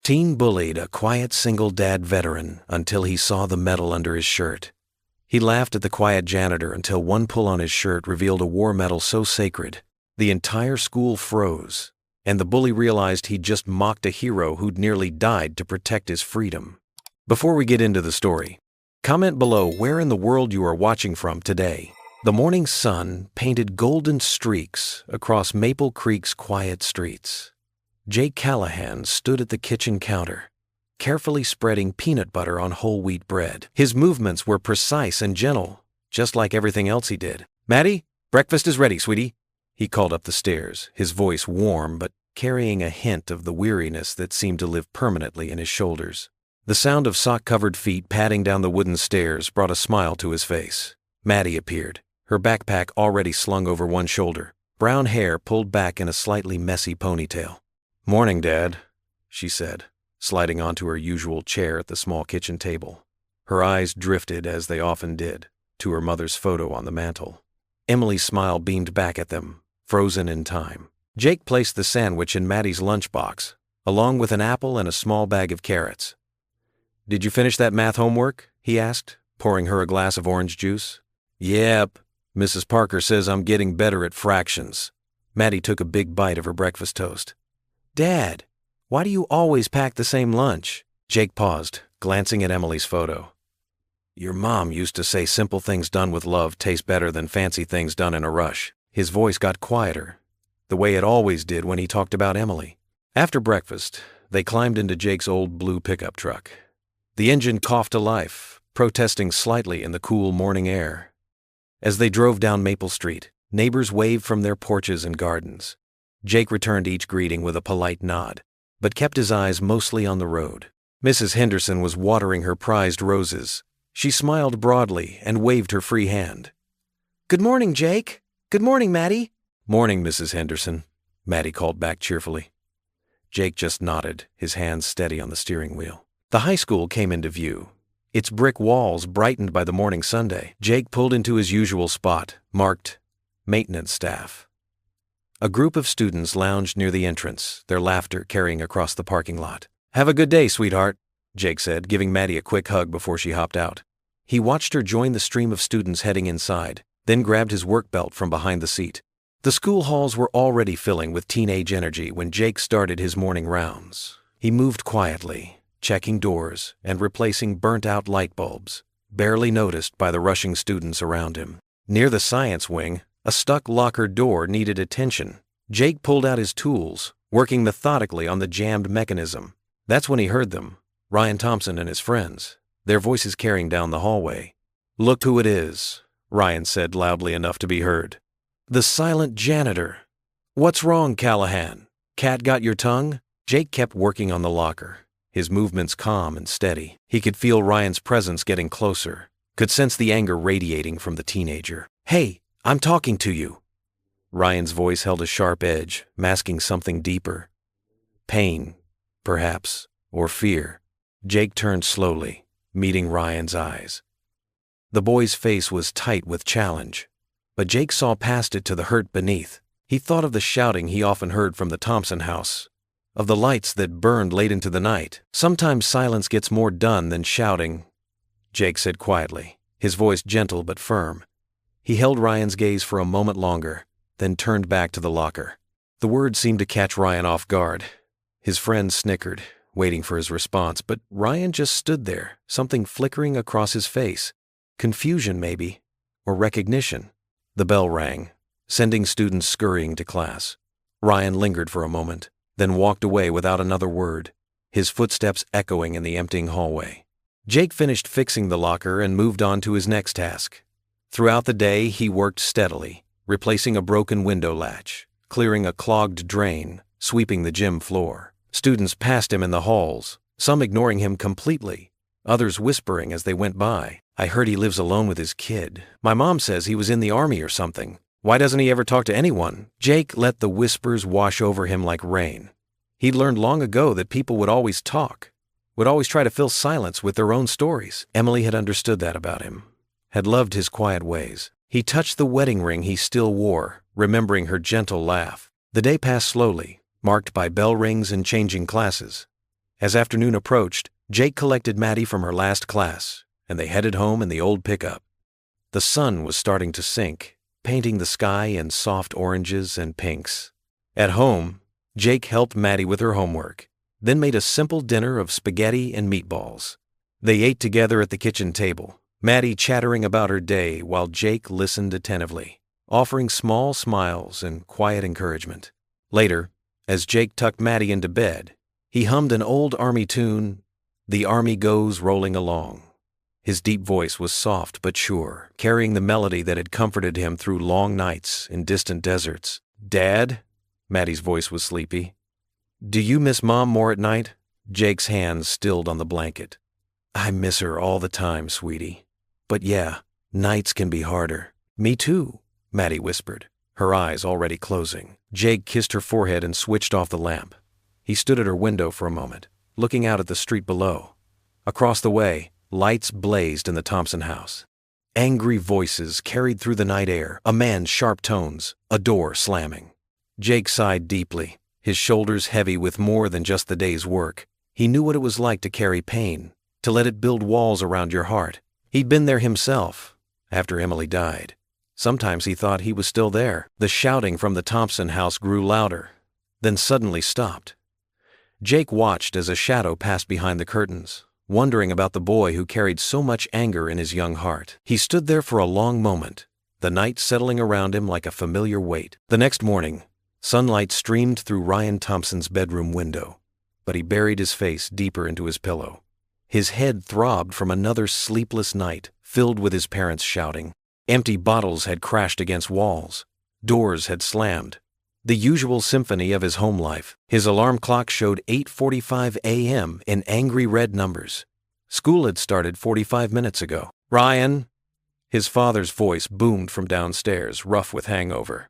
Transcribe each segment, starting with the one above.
Teen bullied a quiet single dad veteran until he saw the medal under his shirt. He laughed at the quiet janitor until one pull on his shirt revealed a war medal so sacred, the entire school froze, and the bully realized he'd just mocked a hero who'd nearly died to protect his freedom. Before we get into the story, comment below where in the world you are watching from today. The morning sun painted golden streaks across Maple Creek's quiet streets. Jake Callahan stood at the kitchen counter, carefully spreading peanut butter on whole wheat bread. His movements were precise and gentle, just like everything else he did. "Maddie, breakfast is ready, sweetie," he called up the stairs, his voice warm but carrying a hint of the weariness that seemed to live permanently in his shoulders. The sound of sock-covered feet padding down the wooden stairs brought a smile to his face. Maddie appeared, her backpack already slung over one shoulder, brown hair pulled back in a slightly messy ponytail. "Morning, Dad," she said, sliding onto her usual chair at the small kitchen table. Her eyes drifted, as they often did, to her mother's photo on the mantel. Emily's smile beamed back at them, frozen in time. Jake placed the sandwich in Maddie's lunchbox, along with an apple and a small bag of carrots. "Did you finish that math homework?" he asked, pouring her a glass of orange juice. "Yep. Mrs. Parker says I'm getting better at fractions." Maddie took a big bite of her breakfast toast. "Dad, why do you always pack the same lunch?" Jake paused, glancing at Emily's photo. "Your mom used to say simple things done with love taste better than fancy things done in a rush." His voice got quieter, the way it always did when he talked about Emily. After breakfast, they climbed into Jake's old blue pickup truck. The engine coughed to life, protesting slightly in the cool morning air. As they drove down Maple Street, neighbors waved from their porches and gardens. Jake returned each greeting with a polite nod, but kept his eyes mostly on the road. Mrs. Henderson was watering her prized roses. She smiled broadly and waved her free hand. "Good morning, Jake. Good morning, Maddie." "Morning, Mrs. Henderson," Maddie called back cheerfully. Jake just nodded, his hands steady on the steering wheel. The high school came into view, its brick walls brightened by the morning Sunday. Jake pulled into his usual spot, marked Maintenance Staff. A group of students lounged near the entrance, their laughter carrying across the parking lot. "Have a good day, sweetheart," Jake said, giving Maddie a quick hug before she hopped out. He watched her join the stream of students heading inside, then grabbed his work belt from behind the seat. The school halls were already filling with teenage energy when Jake started his morning rounds. He moved quietly, checking doors and replacing burnt-out light bulbs, barely noticed by the rushing students around him. Near the science wing, a stuck locker door needed attention. Jake pulled out his tools, working methodically on the jammed mechanism. That's when he heard them, Ryan Thompson and his friends, their voices carrying down the hallway. "Look who it is," Ryan said loudly enough to be heard. "The silent janitor." "What's wrong, Callahan? Cat got your tongue?" Jake kept working on the locker, his movements calm and steady. He could feel Ryan's presence getting closer, could sense the anger radiating from the teenager. "Hey, I'm talking to you." Ryan's voice held a sharp edge, masking something deeper. Pain, perhaps, or fear. Jake turned slowly, meeting Ryan's eyes. The boy's face was tight with challenge, but Jake saw past it to the hurt beneath. He thought of the shouting he often heard from the Thompson house, of the lights that burned late into the night. "Sometimes silence gets more done than shouting," Jake said quietly, his voice gentle but firm. He held Ryan's gaze for a moment longer, then turned back to the locker. The words seemed to catch Ryan off guard. His friend snickered, waiting for his response, but Ryan just stood there, something flickering across his face. Confusion, maybe, or recognition. The bell rang, sending students scurrying to class. Ryan lingered for a moment, then walked away without another word, his footsteps echoing in the emptying hallway. Jake finished fixing the locker and moved on to his next task. Throughout the day, he worked steadily, replacing a broken window latch, clearing a clogged drain, sweeping the gym floor. Students passed him in the halls, some ignoring him completely, others whispering as they went by. "I heard he lives alone with his kid. My mom says he was in the army or something. Why doesn't he ever talk to anyone?" Jake let the whispers wash over him like rain. He'd learned long ago that people would always talk, would always try to fill silence with their own stories. Emily had understood that about him, had loved his quiet ways. He touched the wedding ring he still wore, remembering her gentle laugh. The day passed slowly, marked by bell rings and changing classes. As afternoon approached, Jake collected Maddie from her last class, and they headed home in the old pickup. The sun was starting to sink, painting the sky in soft oranges and pinks. At home, Jake helped Maddie with her homework, then made a simple dinner of spaghetti and meatballs. They ate together at the kitchen table, Maddie chattering about her day while Jake listened attentively, offering small smiles and quiet encouragement. Later, as Jake tucked Maddie into bed, he hummed an old Army tune, "The Army Goes Rolling Along." His deep voice was soft but sure, carrying the melody that had comforted him through long nights in distant deserts. "Dad?" Maddie's voice was sleepy. "Do you miss Mom more at night?" Jake's hands stilled on the blanket. "I miss her all the time, sweetie. But yeah, nights can be harder." "Me too," Maddie whispered, her eyes already closing. Jake kissed her forehead and switched off the lamp. He stood at her window for a moment, looking out at the street below. Across the way, lights blazed in the Thompson house. Angry voices carried through the night air, a man's sharp tones, a door slamming. Jake sighed deeply, his shoulders heavy with more than just the day's work. He knew what it was like to carry pain, to let it build walls around your heart. He'd been there himself, after Emily died. Sometimes he thought he was still there. The shouting from the Thompson house grew louder, then suddenly stopped. Jake watched as a shadow passed behind the curtains, wondering about the boy who carried so much anger in his young heart. He stood there for a long moment, the night settling around him like a familiar weight. The next morning, sunlight streamed through Ryan Thompson's bedroom window, but he buried his face deeper into his pillow. His head throbbed from another sleepless night, filled with his parents shouting. Empty bottles had crashed against walls. Doors had slammed. The usual symphony of his home life. His alarm clock showed 8:45 a.m. in angry red numbers. School had started 45 minutes ago. "Ryan!" His father's voice boomed from downstairs, rough with hangover.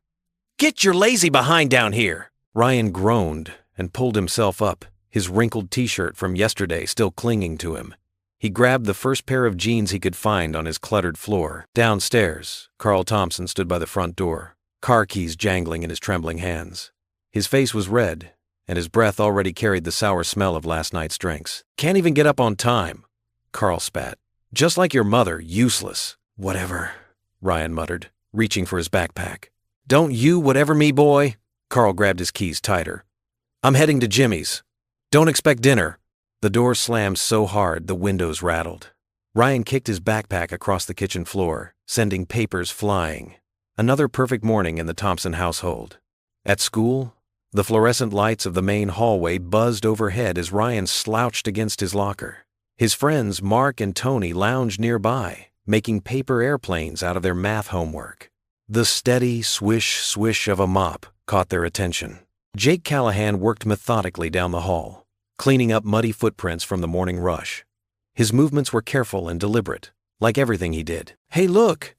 "Get your lazy behind down here!" Ryan groaned and pulled himself up, his wrinkled t-shirt from yesterday still clinging to him. He grabbed the first pair of jeans he could find on his cluttered floor. Downstairs, Carl Thompson stood by the front door, car keys jangling in his trembling hands. His face was red, and his breath already carried the sour smell of last night's drinks. "Can't even get up on time," Carl spat. "Just like your mother, useless." "Whatever," Ryan muttered, reaching for his backpack. "Don't you whatever me, boy?" Carl grabbed his keys tighter. "I'm heading to Jimmy's. Don't expect dinner." The door slammed so hard the windows rattled. Ryan kicked his backpack across the kitchen floor, sending papers flying. Another perfect morning in the Thompson household. At school, the fluorescent lights of the main hallway buzzed overhead as Ryan slouched against his locker. His friends Mark and Tony lounged nearby, making paper airplanes out of their math homework. The steady swish-swish of a mop caught their attention. Jake Callahan worked methodically down the hall, cleaning up muddy footprints from the morning rush. His movements were careful and deliberate, like everything he did. "Hey, look!"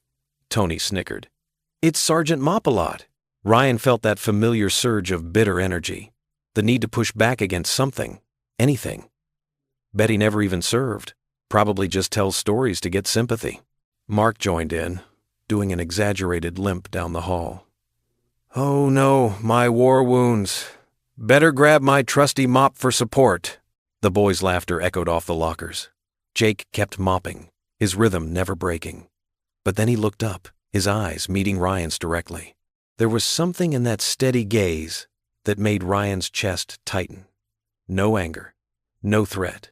Tony snickered. "It's Sergeant Mop-a-Lot." Ryan felt that familiar surge of bitter energy, the need to push back against something, anything. Bet he never even served, probably just tells stories to get sympathy. Mark joined in, doing an exaggerated limp down the hall. "Oh no, my war wounds. Better grab my trusty mop for support." The boys' laughter echoed off the lockers. Jake kept mopping, his rhythm never breaking. But then he looked up, his eyes meeting Ryan's directly. There was something in that steady gaze that made Ryan's chest tighten. No anger, no threat,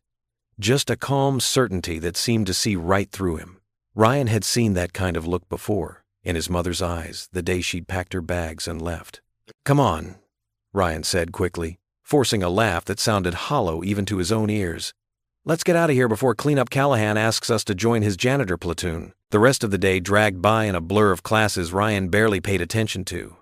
just a calm certainty that seemed to see right through him. Ryan had seen that kind of look before, in his mother's eyes, the day she'd packed her bags and left. "Come on," Ryan said quickly, forcing a laugh that sounded hollow even to his own ears. "Let's get out of here before Cleanup Callahan asks us to join his janitor platoon." The rest of the day dragged by in a blur of classes Ryan barely paid attention to.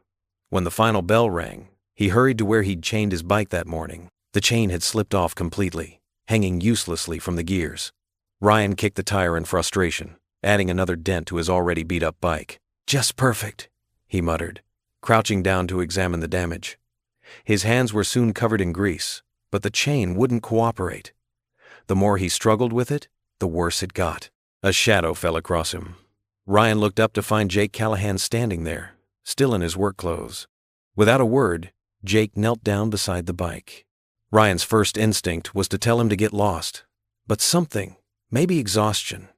When the final bell rang, he hurried to where he'd chained his bike that morning. The chain had slipped off completely, hanging uselessly from the gears. Ryan kicked the tire in frustration, adding another dent to his already beat-up bike. "Just perfect," he muttered, crouching down to examine the damage. His hands were soon covered in grease, but the chain wouldn't cooperate. The more he struggled with it, the worse it got. A shadow fell across him. Ryan looked up to find Jake Callahan standing there, still in his work clothes. Without a word, Jake knelt down beside the bike. Ryan's first instinct was to tell him to get lost. But something, maybe exhaustion,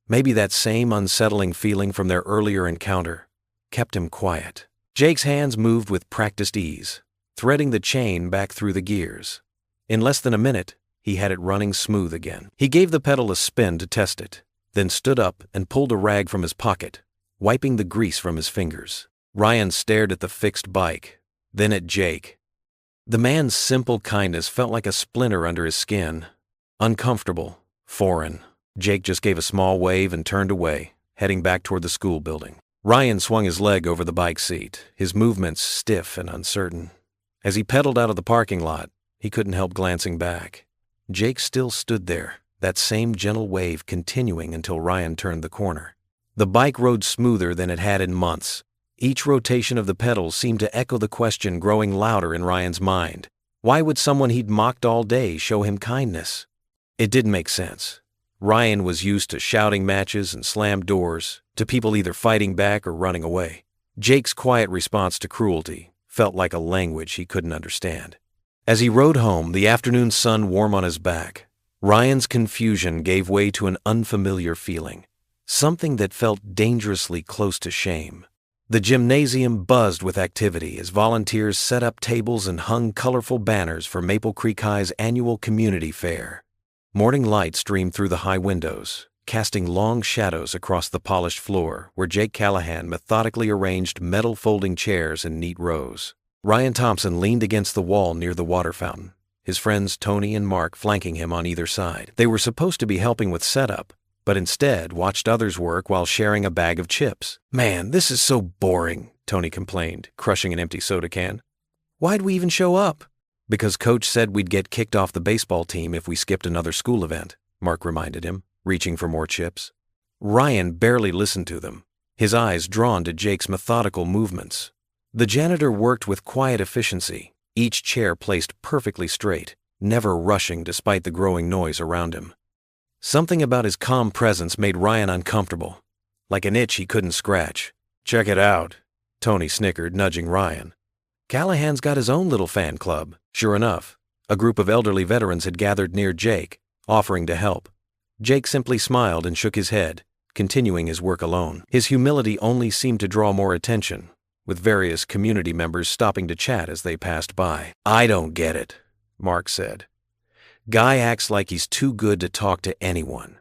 maybe that same unsettling feeling from their earlier encounter, kept him quiet. Jake's hands moved with practiced ease, threading the chain back through the gears. In less than a minute, he had it running smooth again. He gave the pedal a spin to test it, then stood up and pulled a rag from his pocket, wiping the grease from his fingers. Ryan stared at the fixed bike, then at Jake. The man's simple kindness felt like a splinter under his skin. Uncomfortable, foreign. Jake just gave a small wave and turned away, heading back toward the school building. Ryan swung his leg over the bike seat, his movements stiff and uncertain. As he pedaled out of the parking lot, he couldn't help glancing back. Jake still stood there, that same gentle wave continuing until Ryan turned the corner. The bike rode smoother than it had in months. Each rotation of the pedals seemed to echo the question growing louder in Ryan's mind. Why would someone he'd mocked all day show him kindness? It didn't make sense. Ryan was used to shouting matches and slammed doors, to people either fighting back or running away. Jake's quiet response to cruelty felt like a language he couldn't understand. As he rode home, the afternoon sun warm on his back, Ryan's confusion gave way to an unfamiliar feeling, something that felt dangerously close to shame. The gymnasium buzzed with activity as volunteers set up tables and hung colorful banners for Maple Creek High's annual community fair. Morning light streamed through the high windows, casting long shadows across the polished floor where Jake Callahan methodically arranged metal folding chairs in neat rows. Ryan Thompson leaned against the wall near the water fountain, his friends Tony and Mark flanking him on either side. They were supposed to be helping with setup, but instead watched others work while sharing a bag of chips. "Man, this is so boring," Tony complained, crushing an empty soda can. "Why'd we even show up?" "Because Coach said we'd get kicked off the baseball team if we skipped another school event," Mark reminded him, reaching for more chips. Ryan barely listened to them, his eyes drawn to Jake's methodical movements. The janitor worked with quiet efficiency, each chair placed perfectly straight, never rushing despite the growing noise around him. Something about his calm presence made Ryan uncomfortable, like an itch he couldn't scratch. "Check it out," Tony snickered, nudging Ryan. "Callahan's got his own little fan club." Sure enough, a group of elderly veterans had gathered near Jake, offering to help. Jake simply smiled and shook his head, continuing his work alone. His humility only seemed to draw more attention, with various community members stopping to chat as they passed by. "I don't get it," Mark said. "Guy acts like he's too good to talk to anyone.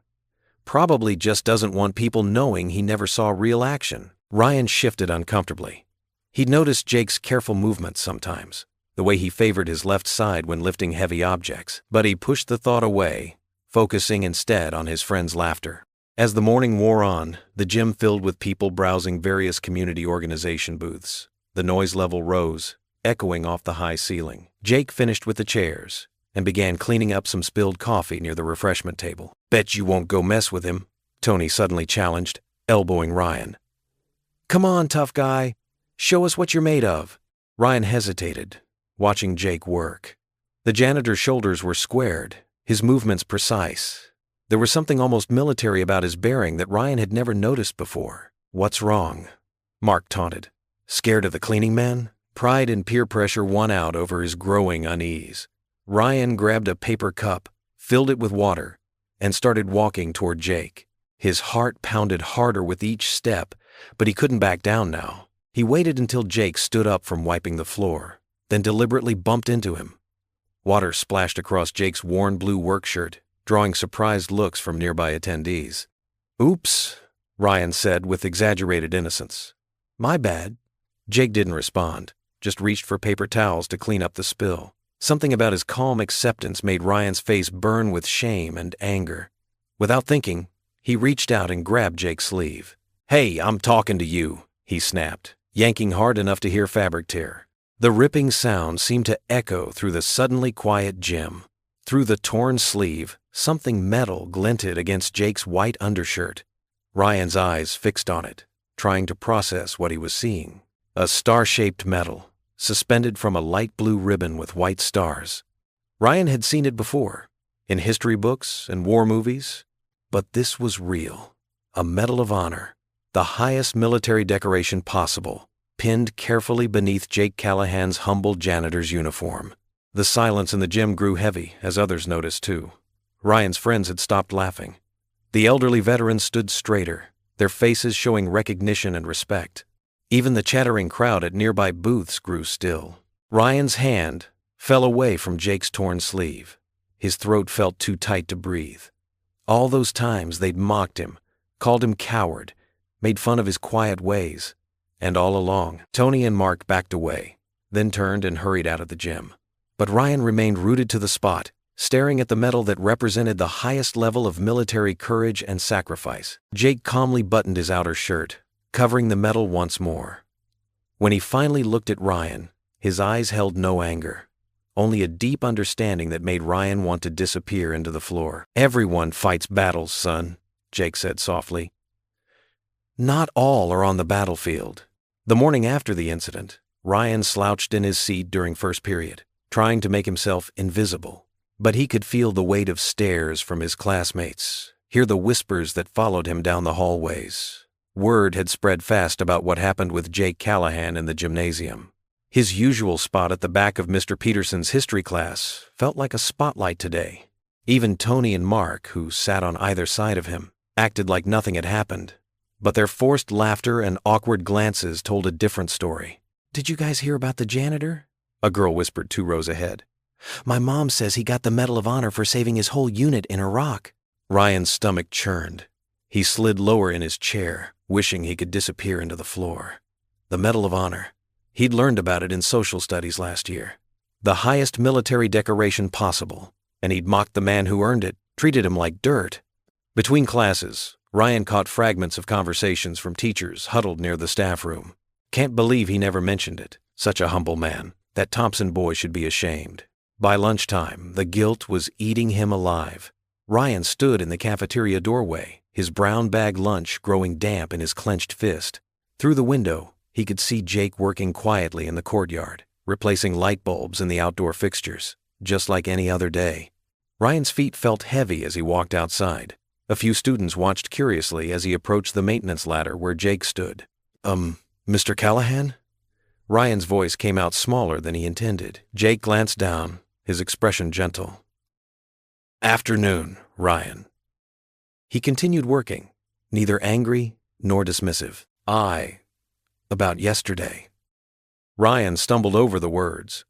Probably just doesn't want people knowing he never saw real action." Ryan shifted uncomfortably. He'd noticed Jake's careful movements sometimes, the way he favored his left side when lifting heavy objects, but he pushed the thought away, focusing instead on his friend's laughter. As the morning wore on, the gym filled with people browsing various community organization booths. The noise level rose, echoing off the high ceiling. Jake finished with the chairs and began cleaning up some spilled coffee near the refreshment table. "Bet you won't go mess with him," Tony suddenly challenged, elbowing Ryan. "Come on, tough guy. Show us what you're made of." Ryan hesitated, watching Jake work. The janitor's shoulders were squared, his movements precise. There was something almost military about his bearing that Ryan had never noticed before. "What's wrong?" Mark taunted. "Scared of the cleaning man?" Pride and peer pressure won out over his growing unease. Ryan grabbed a paper cup, filled it with water, and started walking toward Jake. His heart pounded harder with each step, but he couldn't back down now. He waited until Jake stood up from wiping the floor, then deliberately bumped into him. Water splashed across Jake's worn blue work shirt, drawing surprised looks from nearby attendees. "Oops," Ryan said with exaggerated innocence. "My bad." Jake didn't respond, just reached for paper towels to clean up the spill. Something about his calm acceptance made Ryan's face burn with shame and anger. Without thinking, he reached out and grabbed Jake's sleeve. "Hey, I'm talking to you," he snapped, yanking hard enough to hear fabric tear. The ripping sound seemed to echo through the suddenly quiet gym. Through the torn sleeve, something metal glinted against Jake's white undershirt. Ryan's eyes fixed on it, trying to process what he was seeing. A star-shaped metal, suspended from a light blue ribbon with white stars. Ryan had seen it before, in history books and war movies, but this was real. A Medal of Honor, the highest military decoration possible, pinned carefully beneath Jake Callahan's humble janitor's uniform. The silence in the gym grew heavy, as others noticed too. Ryan's friends had stopped laughing. The elderly veterans stood straighter, their faces showing recognition and respect. Even the chattering crowd at nearby booths grew still. Ryan's hand fell away from Jake's torn sleeve. His throat felt too tight to breathe. All those times they'd mocked him, called him coward, made fun of his quiet ways. And all along, Tony and Mark backed away, then turned and hurried out of the gym. But Ryan remained rooted to the spot, staring at the medal that represented the highest level of military courage and sacrifice. Jake calmly buttoned his outer shirt, covering the medal once more. When he finally looked at Ryan, his eyes held no anger, only a deep understanding that made Ryan want to disappear into the floor. "Everyone fights battles, son," Jake said softly. "Not all are on the battlefield." The morning after the incident, Ryan slouched in his seat during first period, trying to make himself invisible. But he could feel the weight of stares from his classmates, hear the whispers that followed him down the hallways. Word had spread fast about what happened with Jake Callahan in the gymnasium. His usual spot at the back of Mr. Peterson's history class felt like a spotlight today. Even Tony and Mark, who sat on either side of him, acted like nothing had happened. But their forced laughter and awkward glances told a different story. "Did you guys hear about the janitor?" a girl whispered 2 rows ahead. "My mom says he got the Medal of Honor for saving his whole unit in Iraq." Ryan's stomach churned. He slid lower in his chair, wishing he could disappear into the floor. The Medal of Honor. He'd learned about it in social studies last year. The highest military decoration possible, and he'd mocked the man who earned it, treated him like dirt. Between classes, Ryan caught fragments of conversations from teachers huddled near the staff room. "Can't believe he never mentioned it. Such a humble man. That Thompson boy should be ashamed." By lunchtime, the guilt was eating him alive. Ryan stood in the cafeteria doorway, his brown bag lunch growing damp in his clenched fist. Through the window, he could see Jake working quietly in the courtyard, replacing light bulbs in the outdoor fixtures, just like any other day. Ryan's feet felt heavy as he walked outside. A few students watched curiously as he approached the maintenance ladder where Jake stood. Mr. Callahan?" Ryan's voice came out smaller than he intended. Jake glanced down, his expression gentle. "Afternoon, Ryan." He continued working, neither angry nor dismissive. About yesterday." Ryan stumbled over the words.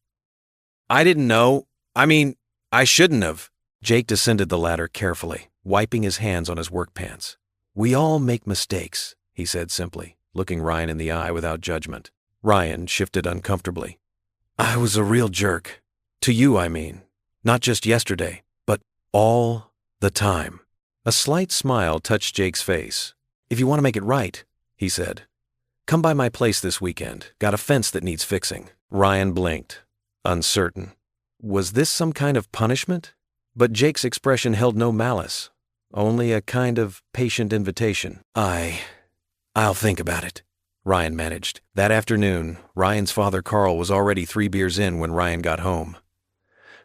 "I didn't know. I shouldn't have." Jake descended the ladder carefully, wiping his hands on his work pants. "We all make mistakes," he said simply, looking Ryan in the eye without judgment. Ryan shifted uncomfortably. "I was a real jerk. To you, I mean. Not just yesterday, but all the time." A slight smile touched Jake's face. "If you want to make it right," he said, "come by my place this weekend. Got a fence that needs fixing." Ryan blinked, uncertain. Was this some kind of punishment? But Jake's expression held no malice, only a kind of patient invitation. I'll think about it," Ryan managed. That afternoon, Ryan's father Carl was already 3 beers in when Ryan got home.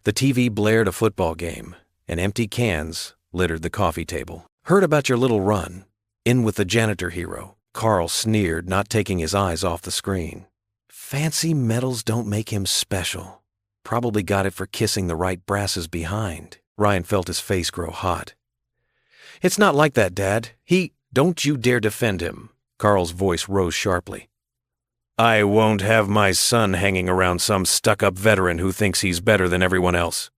The TV blared a football game, and empty cans littered the coffee table. "Heard about your little run. In with the janitor hero," Carl sneered, not taking his eyes off the screen. "Fancy medals don't make him special. Probably got it for kissing the right brasses behind." Ryan felt his face grow hot. "It's not like that, Dad. Don't you dare defend him." Carl's voice rose sharply. "I won't have my son hanging around some stuck-up veteran who thinks he's better than everyone else.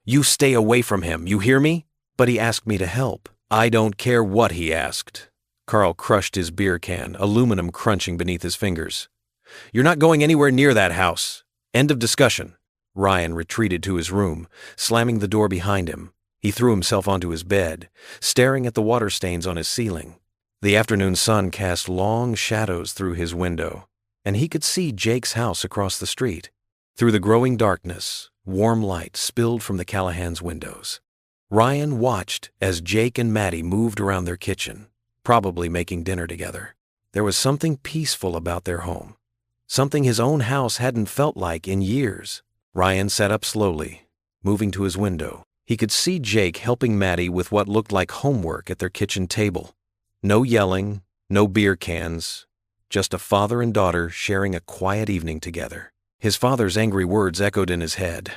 You stay away from him, you hear me?" "But he asked me to help." "I don't care what he asked." Carl crushed his beer can, aluminum crunching beneath his fingers. "You're not going anywhere near that house. End of discussion." Ryan retreated to his room, slamming the door behind him. He threw himself onto his bed, staring at the water stains on his ceiling. The afternoon sun cast long shadows through his window, and he could see Jake's house across the street. Through the growing darkness, warm light spilled from the Callahan's windows. Ryan watched as Jake and Maddie moved around their kitchen, probably making dinner together. There was something peaceful about their home, something his own house hadn't felt like in years. Ryan sat up slowly, moving to his window. He could see Jake helping Maddie with what looked like homework at their kitchen table. No yelling, no beer cans, just a father and daughter sharing a quiet evening together. His father's angry words echoed in his head.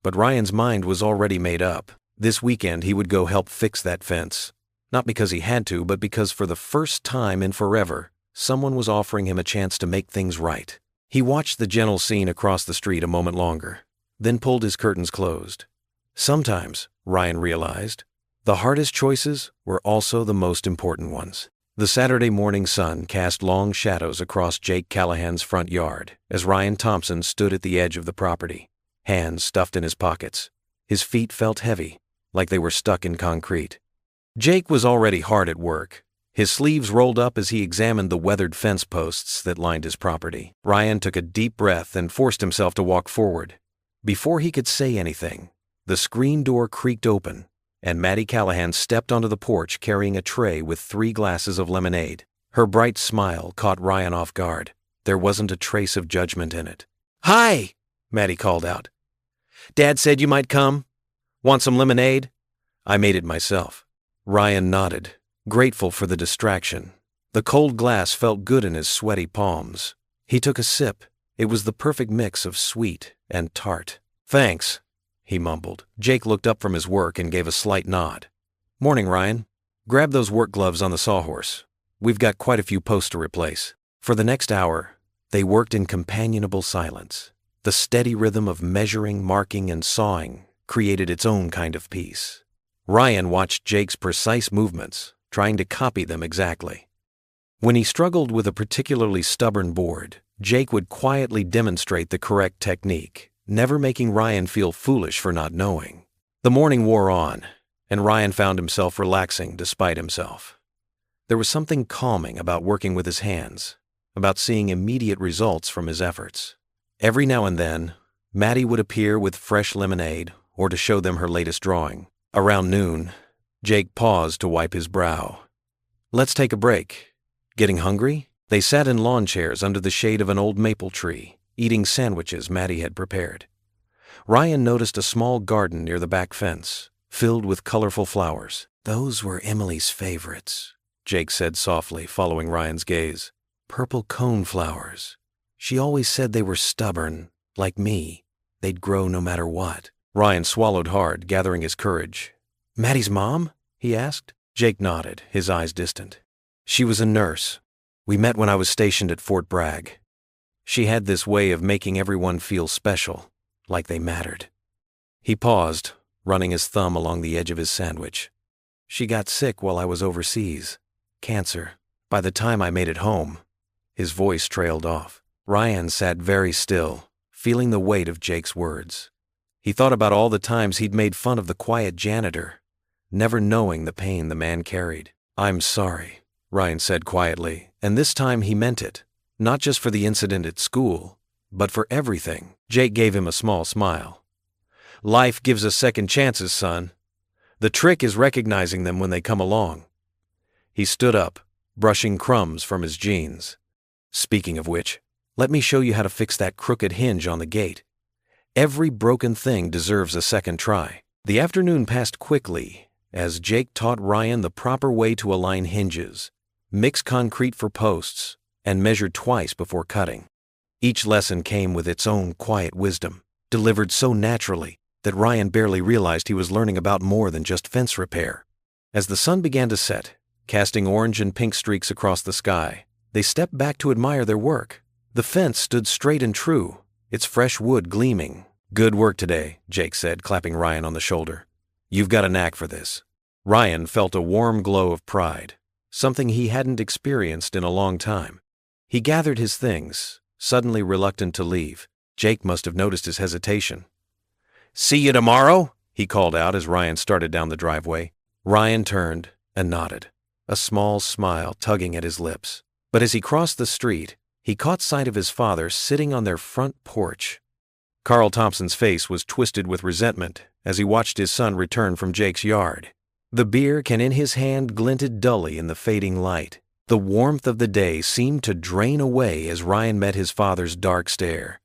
But Ryan's mind was already made up. This weekend he would go help fix that fence. Not because he had to, but because for the first time in forever, someone was offering him a chance to make things right. He watched the gentle scene across the street a moment longer, then pulled his curtains closed. Sometimes, Ryan realized, the hardest choices were also the most important ones. The Saturday morning sun cast long shadows across Jake Callahan's front yard as Ryan Thompson stood at the edge of the property, hands stuffed in his pockets. His feet felt heavy, like they were stuck in concrete. Jake was already hard at work, his sleeves rolled up as he examined the weathered fence posts that lined his property. Ryan took a deep breath and forced himself to walk forward. Before he could say anything, the screen door creaked open, and Maddie Callahan stepped onto the porch carrying a tray with 3 glasses of lemonade. Her bright smile caught Ryan off guard. There wasn't a trace of judgment in it. "Hi!" Maddie called out. "Dad said you might come. Want some lemonade?" "I made it myself." Ryan nodded, grateful for the distraction. The cold glass felt good in his sweaty palms. He took a sip. It was the perfect mix of sweet and tart. "Thanks," he mumbled. Jake looked up from his work and gave a slight nod. "Morning, Ryan. Grab those work gloves on the sawhorse. We've got quite a few posts to replace." For the next hour, they worked in companionable silence. The steady rhythm of measuring, marking, and sawing created its own kind of peace. Ryan watched Jake's precise movements, trying to copy them exactly. When he struggled with a particularly stubborn board, Jake would quietly demonstrate the correct technique, never making Ryan feel foolish for not knowing. The morning wore on, and Ryan found himself relaxing despite himself. There was something calming about working with his hands, about seeing immediate results from his efforts. Every now and then, Maddie would appear with fresh lemonade or to show them her latest drawing. Around noon, Jake paused to wipe his brow. "Let's take a break. Getting hungry?" They sat in lawn chairs under the shade of an old maple tree, eating sandwiches Maddie had prepared. Ryan noticed a small garden near the back fence, filled with colorful flowers. "Those were Emily's favorites," Jake said softly, following Ryan's gaze. "Purple cone flowers. She always said they were stubborn, like me. They'd grow no matter what." Ryan swallowed hard, gathering his courage. "Maddie's mom?" he asked. Jake nodded, his eyes distant. "She was a nurse. We met when I was stationed at Fort Bragg. She had this way of making everyone feel special, like they mattered." He paused, running his thumb along the edge of his sandwich. "She got sick while I was overseas. Cancer. By the time I made it home." His voice trailed off. Ryan sat very still, feeling the weight of Jake's words. He thought about all the times he'd made fun of the quiet janitor, never knowing the pain the man carried. "I'm sorry," Ryan said quietly, and this time he meant it, not just for the incident at school, but for everything. Jake gave him a small smile. "Life gives us second chances, son. The trick is recognizing them when they come along." He stood up, brushing crumbs from his jeans. "Speaking of which, let me show you how to fix that crooked hinge on the gate. Every broken thing deserves a second try." The afternoon passed quickly as Jake taught Ryan the proper way to align hinges, mix concrete for posts, and measure twice before cutting. Each lesson came with its own quiet wisdom, delivered so naturally that Ryan barely realized he was learning about more than just fence repair. As the sun began to set, casting orange and pink streaks across the sky, they stepped back to admire their work. The fence stood straight and true, its fresh wood gleaming. "Good work today," Jake said, clapping Ryan on the shoulder. "You've got a knack for this." Ryan felt a warm glow of pride, something he hadn't experienced in a long time. He gathered his things, suddenly reluctant to leave. Jake must have noticed his hesitation. "See you tomorrow," he called out as Ryan started down the driveway. Ryan turned and nodded, a small smile tugging at his lips. But as he crossed the street, he caught sight of his father sitting on their front porch. Carl Thompson's face was twisted with resentment as he watched his son return from Jake's yard. The beer can in his hand glinted dully in the fading light. The warmth of the day seemed to drain away as Ryan met his father's dark stare.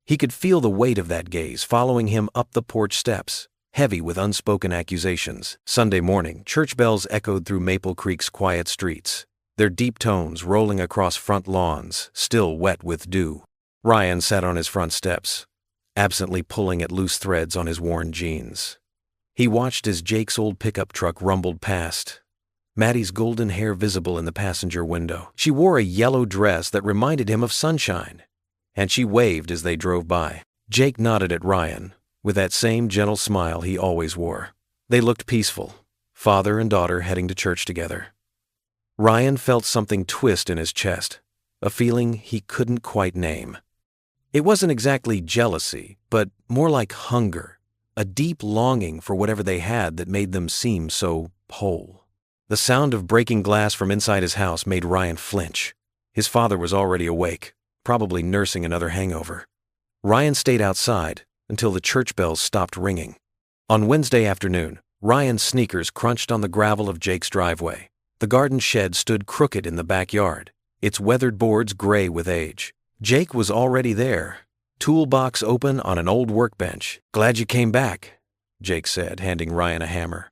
He could feel the weight of that gaze following him up the porch steps, heavy with unspoken accusations. Sunday morning, church bells echoed through Maple Creek's quiet streets, their deep tones rolling across front lawns, still wet with dew. Ryan sat on his front steps, absently pulling at loose threads on his worn jeans. He watched as Jake's old pickup truck rumbled past, Maddie's golden hair visible in the passenger window. She wore a yellow dress that reminded him of sunshine, and she waved as they drove by. Jake nodded at Ryan, with that same gentle smile he always wore. They looked peaceful, father and daughter heading to church together. Ryan felt something twist in his chest, a feeling he couldn't quite name. It wasn't exactly jealousy, but more like hunger, a deep longing for whatever they had that made them seem so whole. The sound of breaking glass from inside his house made Ryan flinch. His father was already awake, probably nursing another hangover. Ryan stayed outside until the church bells stopped ringing. On Wednesday afternoon, Ryan's sneakers crunched on the gravel of Jake's driveway. The garden shed stood crooked in the backyard, its weathered boards gray with age. Jake was already there, toolbox open on an old workbench. "Glad you came back," Jake said, handing Ryan a hammer.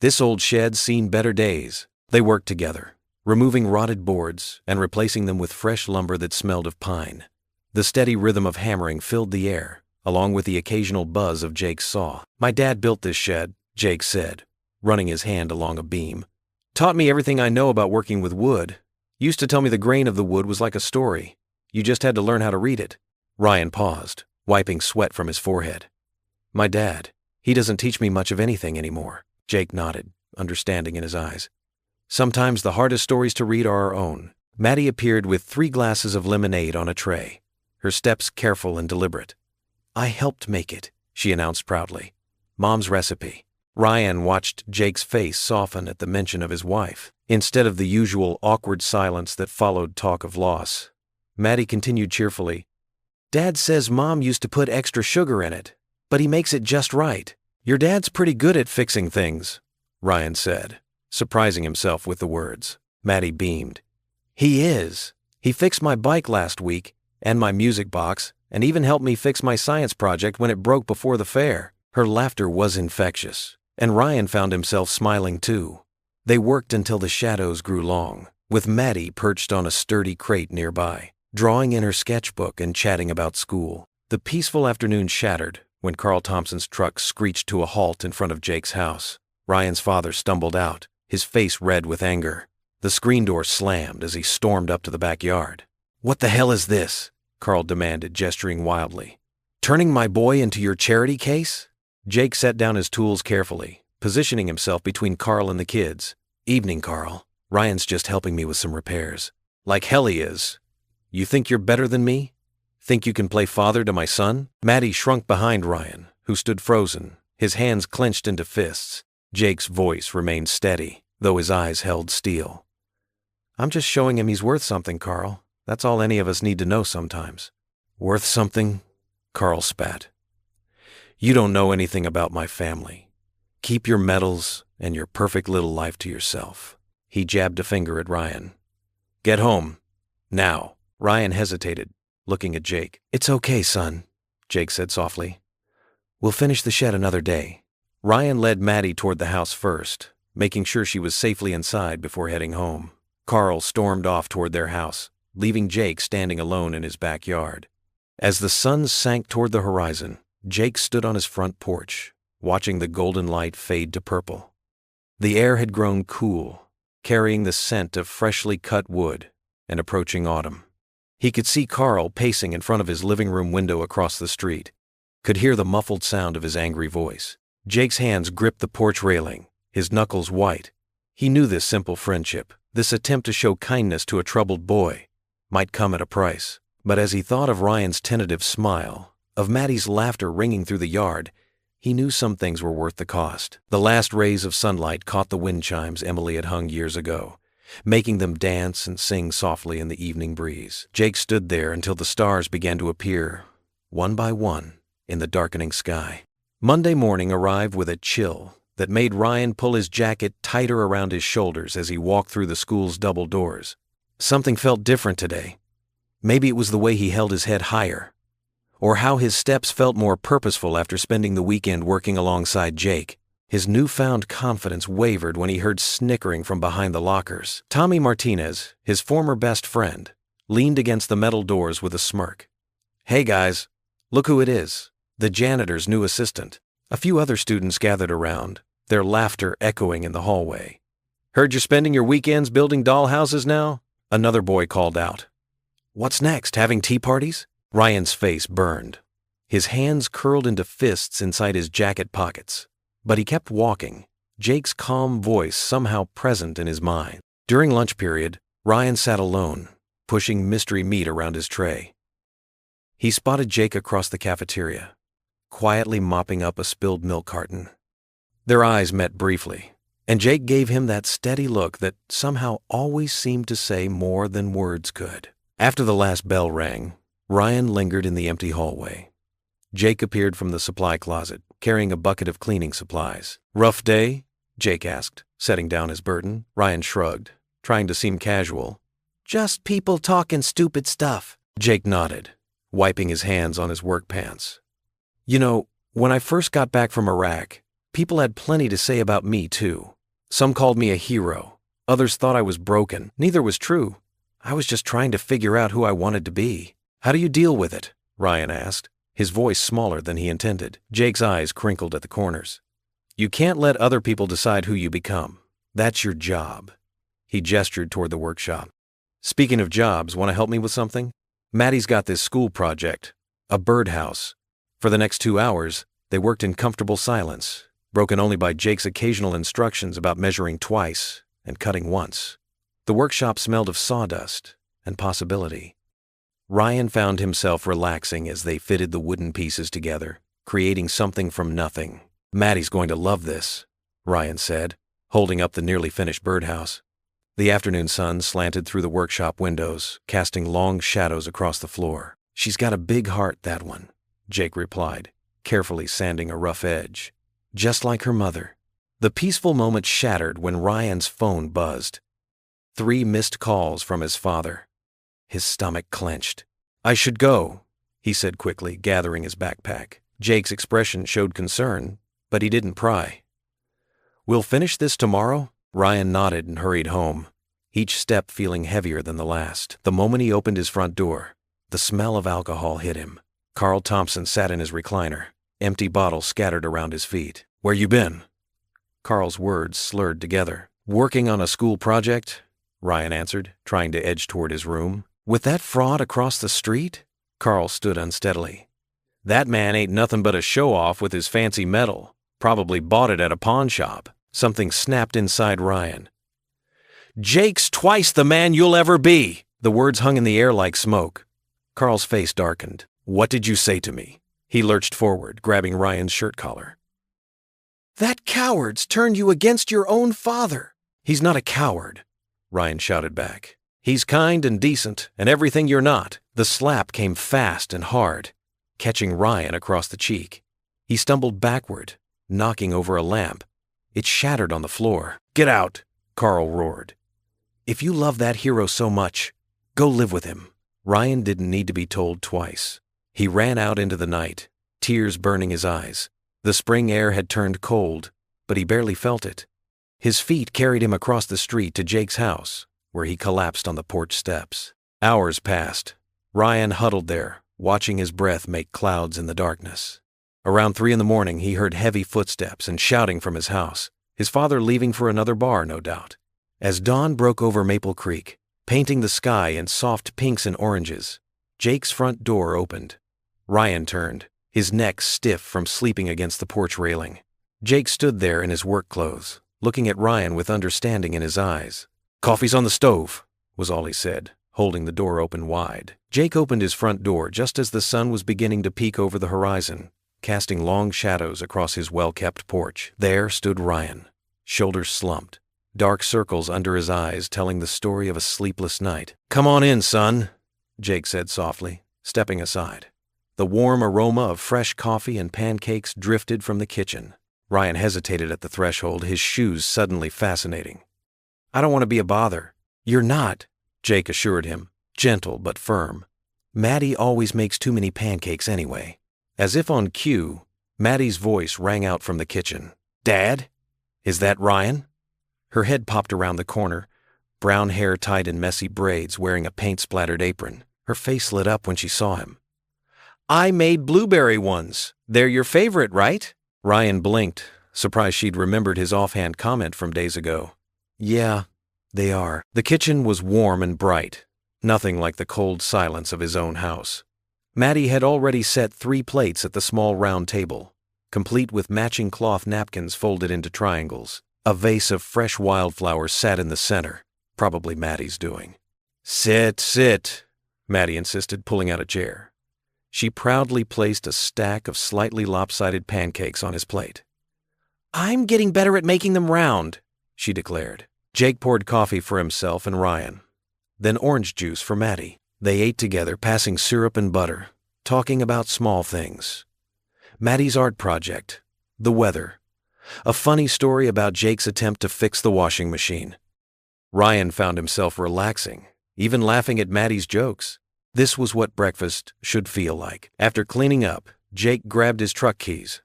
This old shed's seen better days. They worked together, removing rotted boards and replacing them with fresh lumber that smelled of pine. The steady rhythm of hammering filled the air, along with the occasional buzz of Jake's saw. "My dad built this shed," Jake said, running his hand along a beam. "Taught me everything I know about working with wood. Used to tell me the grain of the wood was like a story. You just had to learn how to read it." Ryan paused, wiping sweat from his forehead. "My dad, he doesn't teach me much of anything anymore." Jake nodded, understanding in his eyes. "Sometimes the hardest stories to read are our own." Maddie appeared with 3 glasses of lemonade on a tray, her steps careful and deliberate. "I helped make it," she announced proudly. "Mom's recipe." Ryan watched Jake's face soften at the mention of his wife. Instead of the usual awkward silence that followed talk of loss, Maddie continued cheerfully, "Dad says Mom used to put extra sugar in it, but he makes it just right." "Your dad's pretty good at fixing things," Ryan said, surprising himself with the words. Maddie beamed. "He is. He fixed my bike last week, and my music box, and even helped me fix my science project when it broke before the fair." Her laughter was infectious, and Ryan found himself smiling too. They worked until the shadows grew long, with Maddie perched on a sturdy crate nearby, drawing in her sketchbook and chatting about school. The peaceful afternoon shattered when Carl Thompson's truck screeched to a halt in front of Jake's house. Ryan's father stumbled out, his face red with anger. The screen door slammed as he stormed up to the backyard. "What the hell is this?" Carl demanded, gesturing wildly. "Turning my boy into your charity case?" Jake set down his tools carefully, positioning himself between Carl and the kids. "Evening, Carl. Ryan's just helping me with some repairs." "Like hell he is. You think you're better than me? Think you can play father to my son?" Maddie shrunk behind Ryan, who stood frozen, his hands clenched into fists. Jake's voice remained steady, though his eyes held steel. "I'm just showing him he's worth something, Carl. That's all any of us need to know sometimes." "Worth something?" Carl spat. "You don't know anything about my family. Keep your medals and your perfect little life to yourself." He jabbed a finger at Ryan. "Get home. Now." Ryan hesitated, looking at Jake. "It's okay, son," Jake said softly. "We'll finish the shed another day." Ryan led Maddie toward the house first, making sure she was safely inside before heading home. Carl stormed off toward their house, leaving Jake standing alone in his backyard. As the sun sank toward the horizon, Jake stood on his front porch, watching the golden light fade to purple. The air had grown cool, carrying the scent of freshly cut wood and approaching autumn. He could see Carl pacing in front of his living room window across the street, could hear the muffled sound of his angry voice. Jake's hands gripped the porch railing, his knuckles white. He knew this simple friendship, this attempt to show kindness to a troubled boy, might come at a price. But as he thought of Ryan's tentative smile, of Maddie's laughter ringing through the yard, he knew some things were worth the cost. The last rays of sunlight caught the wind chimes Emily had hung years ago, making them dance and sing softly in the evening breeze. Jake stood there until the stars began to appear, one by one, in the darkening sky. Monday morning arrived with a chill that made Ryan pull his jacket tighter around his shoulders as he walked through the school's double doors. Something felt different today. Maybe it was the way he held his head higher, or how his steps felt more purposeful after spending the weekend working alongside Jake. His newfound confidence wavered when he heard snickering from behind the lockers. Tommy Martinez, his former best friend, leaned against the metal doors with a smirk. "Hey guys, Look who it is. The janitor's new assistant. A few other students gathered around, their laughter echoing in the hallway. Heard you're spending your weekends building dollhouses now? Another boy called out. What's next, having tea parties? Ryan's face burned. His hands curled into fists inside his jacket pockets. But he kept walking, Jake's calm voice somehow present in his mind. During lunch period, Ryan sat alone, pushing mystery meat around his tray. He spotted Jake across the cafeteria, quietly mopping up a spilled milk carton. Their eyes met briefly, and Jake gave him that steady look that somehow always seemed to say more than words could. After the last bell rang, Ryan lingered in the empty hallway. Jake appeared from the supply closet, carrying a bucket of cleaning supplies. Rough day? Jake asked, setting down his burden. Ryan shrugged, trying to seem casual. Just people talking stupid stuff. Jake nodded, wiping his hands on his work pants. You know, when I first got back from Iraq, people had plenty to say about me, too. Some called me a hero. Others thought I was broken. Neither was true. I was just trying to figure out who I wanted to be. How do you deal with it? Ryan asked, his voice smaller than he intended. Jake's eyes crinkled at the corners. You can't let other people decide who you become. That's your job. He gestured toward the workshop. Speaking of jobs, want to help me with something? Maddie's got this school project, a birdhouse. For the next 2 hours, they worked in comfortable silence, broken only by Jake's occasional instructions about measuring twice and cutting once. The workshop smelled of sawdust and possibility. Ryan found himself relaxing as they fitted the wooden pieces together, creating something from nothing. Maddie's going to love this, Ryan said, holding up the nearly finished birdhouse. The afternoon sun slanted through the workshop windows, casting long shadows across the floor. She's got a big heart, that one, Jake replied, carefully sanding a rough edge. Just like her mother. The peaceful moment shattered when Ryan's phone buzzed. 3 missed calls from his father. His stomach clenched. I should go, he said quickly, gathering his backpack. Jake's expression showed concern, but he didn't pry. We'll finish this tomorrow? Ryan nodded and hurried home, each step feeling heavier than the last. The moment he opened his front door, the smell of alcohol hit him. Carl Thompson sat in his recliner, empty bottles scattered around his feet. Where you been? Carl's words slurred together. Working on a school project, Ryan answered, trying to edge toward his room. With that fraud across the street? Carl stood unsteadily. That man ain't nothing but a show-off with his fancy medal. Probably bought it at a pawn shop. Something snapped inside Ryan. Jake's twice the man you'll ever be! The words hung in the air like smoke. Carl's face darkened. What did you say to me? He lurched forward, grabbing Ryan's shirt collar. That coward's turned you against your own father. He's not a coward, Ryan shouted back. He's kind and decent, and everything you're not. The slap came fast and hard, catching Ryan across the cheek. He stumbled backward, knocking over a lamp. It shattered on the floor. Get out, Carl roared. If you love that hero so much, go live with him. Ryan didn't need to be told twice. He ran out into the night, tears burning his eyes. The spring air had turned cold, but he barely felt it. His feet carried him across the street to Jake's house, where he collapsed on the porch steps. Hours passed. Ryan huddled there, watching his breath make clouds in the darkness. Around 3 a.m, he heard heavy footsteps and shouting from his house. His father leaving for another bar, no doubt. As dawn broke over Maple Creek, painting the sky in soft pinks and oranges, Jake's front door opened. Ryan turned, his neck stiff from sleeping against the porch railing. Jake stood there in his work clothes, looking at Ryan with understanding in his eyes. Coffee's on the stove, was all he said, holding the door open wide. Jake opened his front door just as the sun was beginning to peek over the horizon, casting long shadows across his well-kept porch. There stood Ryan, shoulders slumped, dark circles under his eyes telling the story of a sleepless night. Come on in, son, Jake said softly, stepping aside. The warm aroma of fresh coffee and pancakes drifted from the kitchen. Ryan hesitated at the threshold, his shoes suddenly fascinating. I don't want to be a bother. You're not, Jake assured him, gentle but firm. Maddie always makes too many pancakes anyway. As if on cue, Maddie's voice rang out from the kitchen. Dad? Is that Ryan? Her head popped around the corner, brown hair tied in messy braids, wearing a paint-splattered apron. Her face lit up when she saw him. I made blueberry ones. They're your favorite, right? Ryan blinked, surprised she'd remembered his offhand comment from days ago. Yeah, they are. The kitchen was warm and bright, nothing like the cold silence of his own house. Maddie had already set 3 plates at the small round table, complete with matching cloth napkins folded into triangles. A vase of fresh wildflowers sat in the center, probably Maddie's doing. Sit, Maddie insisted, pulling out a chair. She proudly placed a stack of slightly lopsided pancakes on his plate. I'm getting better at making them round, she declared. Jake poured coffee for himself and Ryan, then orange juice for Maddie. They ate together, passing syrup and butter, talking about small things. Maddie's art project, the weather, a funny story about Jake's attempt to fix the washing machine. Ryan found himself relaxing, even laughing at Maddie's jokes. This was what breakfast should feel like. After cleaning up, Jake grabbed his truck keys.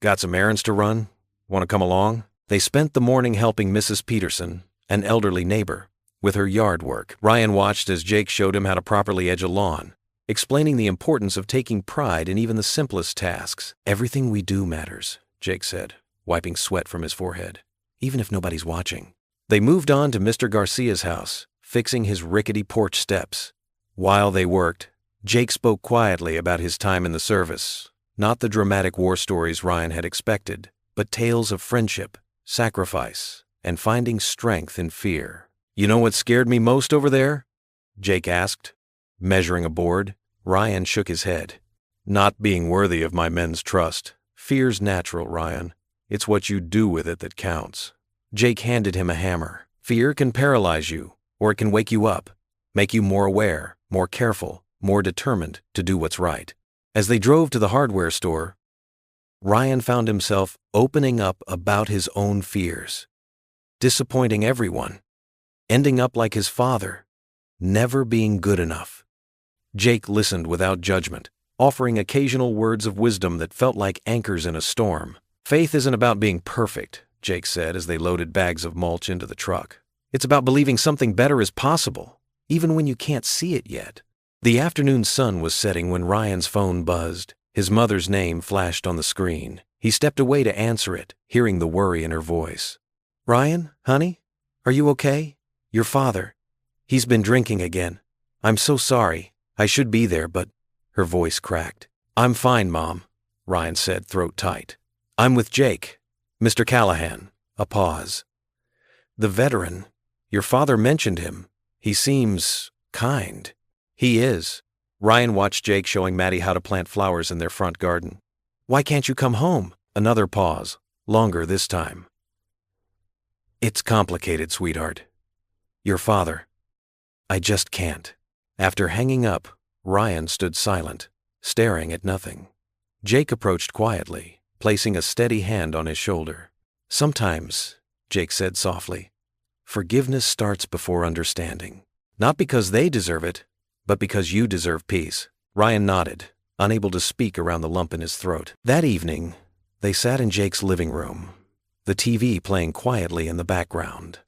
Got some errands to run? Want to come along? They spent the morning helping Mrs. Peterson, an elderly neighbor, with her yard work. Ryan watched as Jake showed him how to properly edge a lawn, explaining the importance of taking pride in even the simplest tasks. Everything we do matters, Jake said, wiping sweat from his forehead, even if nobody's watching. They moved on to Mr. Garcia's house, fixing his rickety porch steps. While they worked, Jake spoke quietly about his time in the service, not the dramatic war stories Ryan had expected, but tales of friendship, sacrifice, and finding strength in fear. You know what scared me most over there? Jake asked, measuring a board. Ryan shook his head. Not being worthy of my men's trust. Fear's natural, Ryan. It's what you do with it that counts. Jake handed him a hammer. Fear can paralyze you, or it can wake you up, make you more aware, more careful, more determined to do what's right. As they drove to the hardware store, Ryan found himself opening up about his own fears, disappointing everyone, ending up like his father, never being good enough. Jake listened without judgment, offering occasional words of wisdom that felt like anchors in a storm. Faith isn't about being perfect, Jake said as they loaded bags of mulch into the truck. It's about believing something better is possible, even when you can't see it yet. The afternoon sun was setting when Ryan's phone buzzed. His mother's name flashed on the screen. He stepped away to answer it, hearing the worry in her voice. Ryan, honey, are you okay? Your father. He's been drinking again. I'm so sorry. I should be there, but... Her voice cracked. I'm fine, Mom, Ryan said, throat tight. I'm with Jake. Mr. Callahan. A pause. The veteran. Your father mentioned him. He seems... kind. He is. Ryan watched Jake showing Maddie how to plant flowers in their front garden. Why can't you come home? Another pause. Longer this time. It's complicated, sweetheart. Your father. I just can't. After hanging up, Ryan stood silent, staring at nothing. Jake approached quietly, placing a steady hand on his shoulder. Sometimes, Jake said softly, forgiveness starts before understanding. Not because they deserve it, but because you deserve peace. Ryan nodded, unable to speak around the lump in his throat. That evening, they sat in Jake's living room, the TV playing quietly in the background.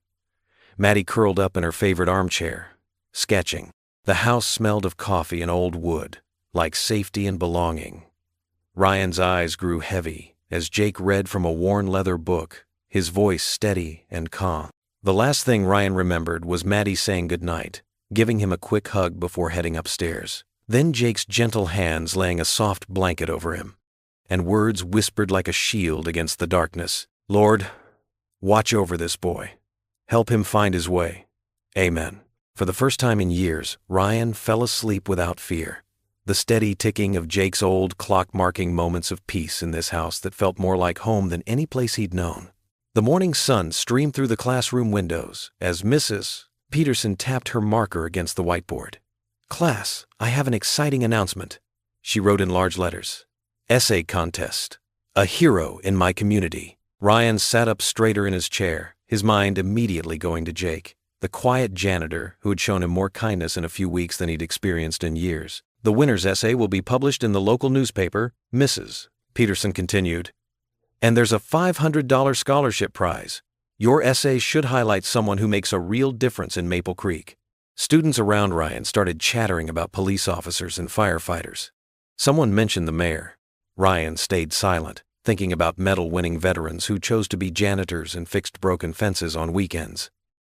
Maddie curled up in her favorite armchair, sketching. The house smelled of coffee and old wood, like safety and belonging. Ryan's eyes grew heavy as Jake read from a worn leather book, his voice steady and calm. The last thing Ryan remembered was Maddie saying goodnight, giving him a quick hug before heading upstairs. Then Jake's gentle hands laying a soft blanket over him, and words whispered like a shield against the darkness. Lord, watch over this boy. Help him find his way. Amen. For the first time in years, Ryan fell asleep without fear. The steady ticking of Jake's old clock marking moments of peace in this house that felt more like home than any place he'd known. The morning sun streamed through the classroom windows as Mrs. Peterson tapped her marker against the whiteboard. Class, I have an exciting announcement, she wrote in large letters. Essay contest. A hero in my community. Ryan sat up straighter in his chair, his mind immediately going to Jake, the quiet janitor who had shown him more kindness in a few weeks than he'd experienced in years. The winner's essay will be published in the local newspaper, Mrs. Peterson continued. And there's a $500 scholarship prize. Your essay should highlight someone who makes a real difference in Maple Creek. Students around Ryan started chattering about police officers and firefighters. Someone mentioned the mayor. Ryan stayed silent, thinking about medal-winning veterans who chose to be janitors and fixed broken fences on weekends.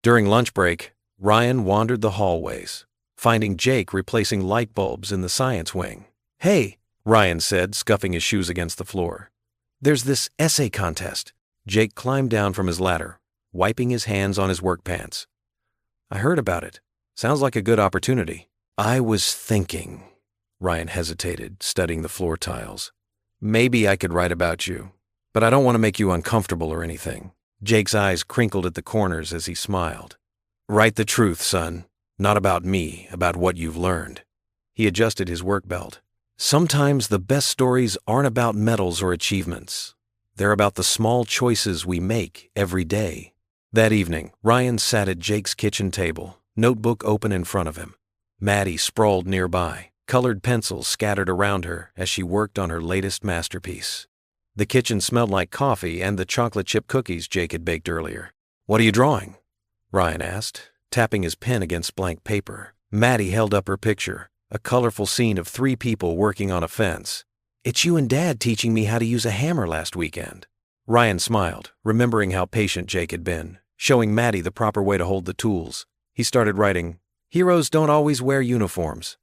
During lunch break, Ryan wandered the hallways, finding Jake replacing light bulbs in the science wing. "Hey," Ryan said, scuffing his shoes against the floor. "There's this essay contest." Jake climbed down from his ladder, wiping his hands on his work pants. "I heard about it. Sounds like a good opportunity." "I was thinking," Ryan hesitated, studying the floor tiles. "Maybe I could write about you, but I don't want to make you uncomfortable or anything." Jake's eyes crinkled at the corners as he smiled. "Write the truth, son. Not about me, about what you've learned." He adjusted his work belt. "Sometimes the best stories aren't about medals or achievements. They're about the small choices we make every day." That evening, Ryan sat at Jake's kitchen table, notebook open in front of him. Maddie sprawled nearby, colored pencils scattered around her as she worked on her latest masterpiece. The kitchen smelled like coffee and the chocolate chip cookies Jake had baked earlier. "What are you drawing?" Ryan asked, tapping his pen against blank paper. Maddie held up her picture, a colorful scene of 3 people working on a fence. "It's you and Dad teaching me how to use a hammer last weekend." Ryan smiled, remembering how patient Jake had been, showing Maddie the proper way to hold the tools. He started writing, "Heroes don't always wear uniforms."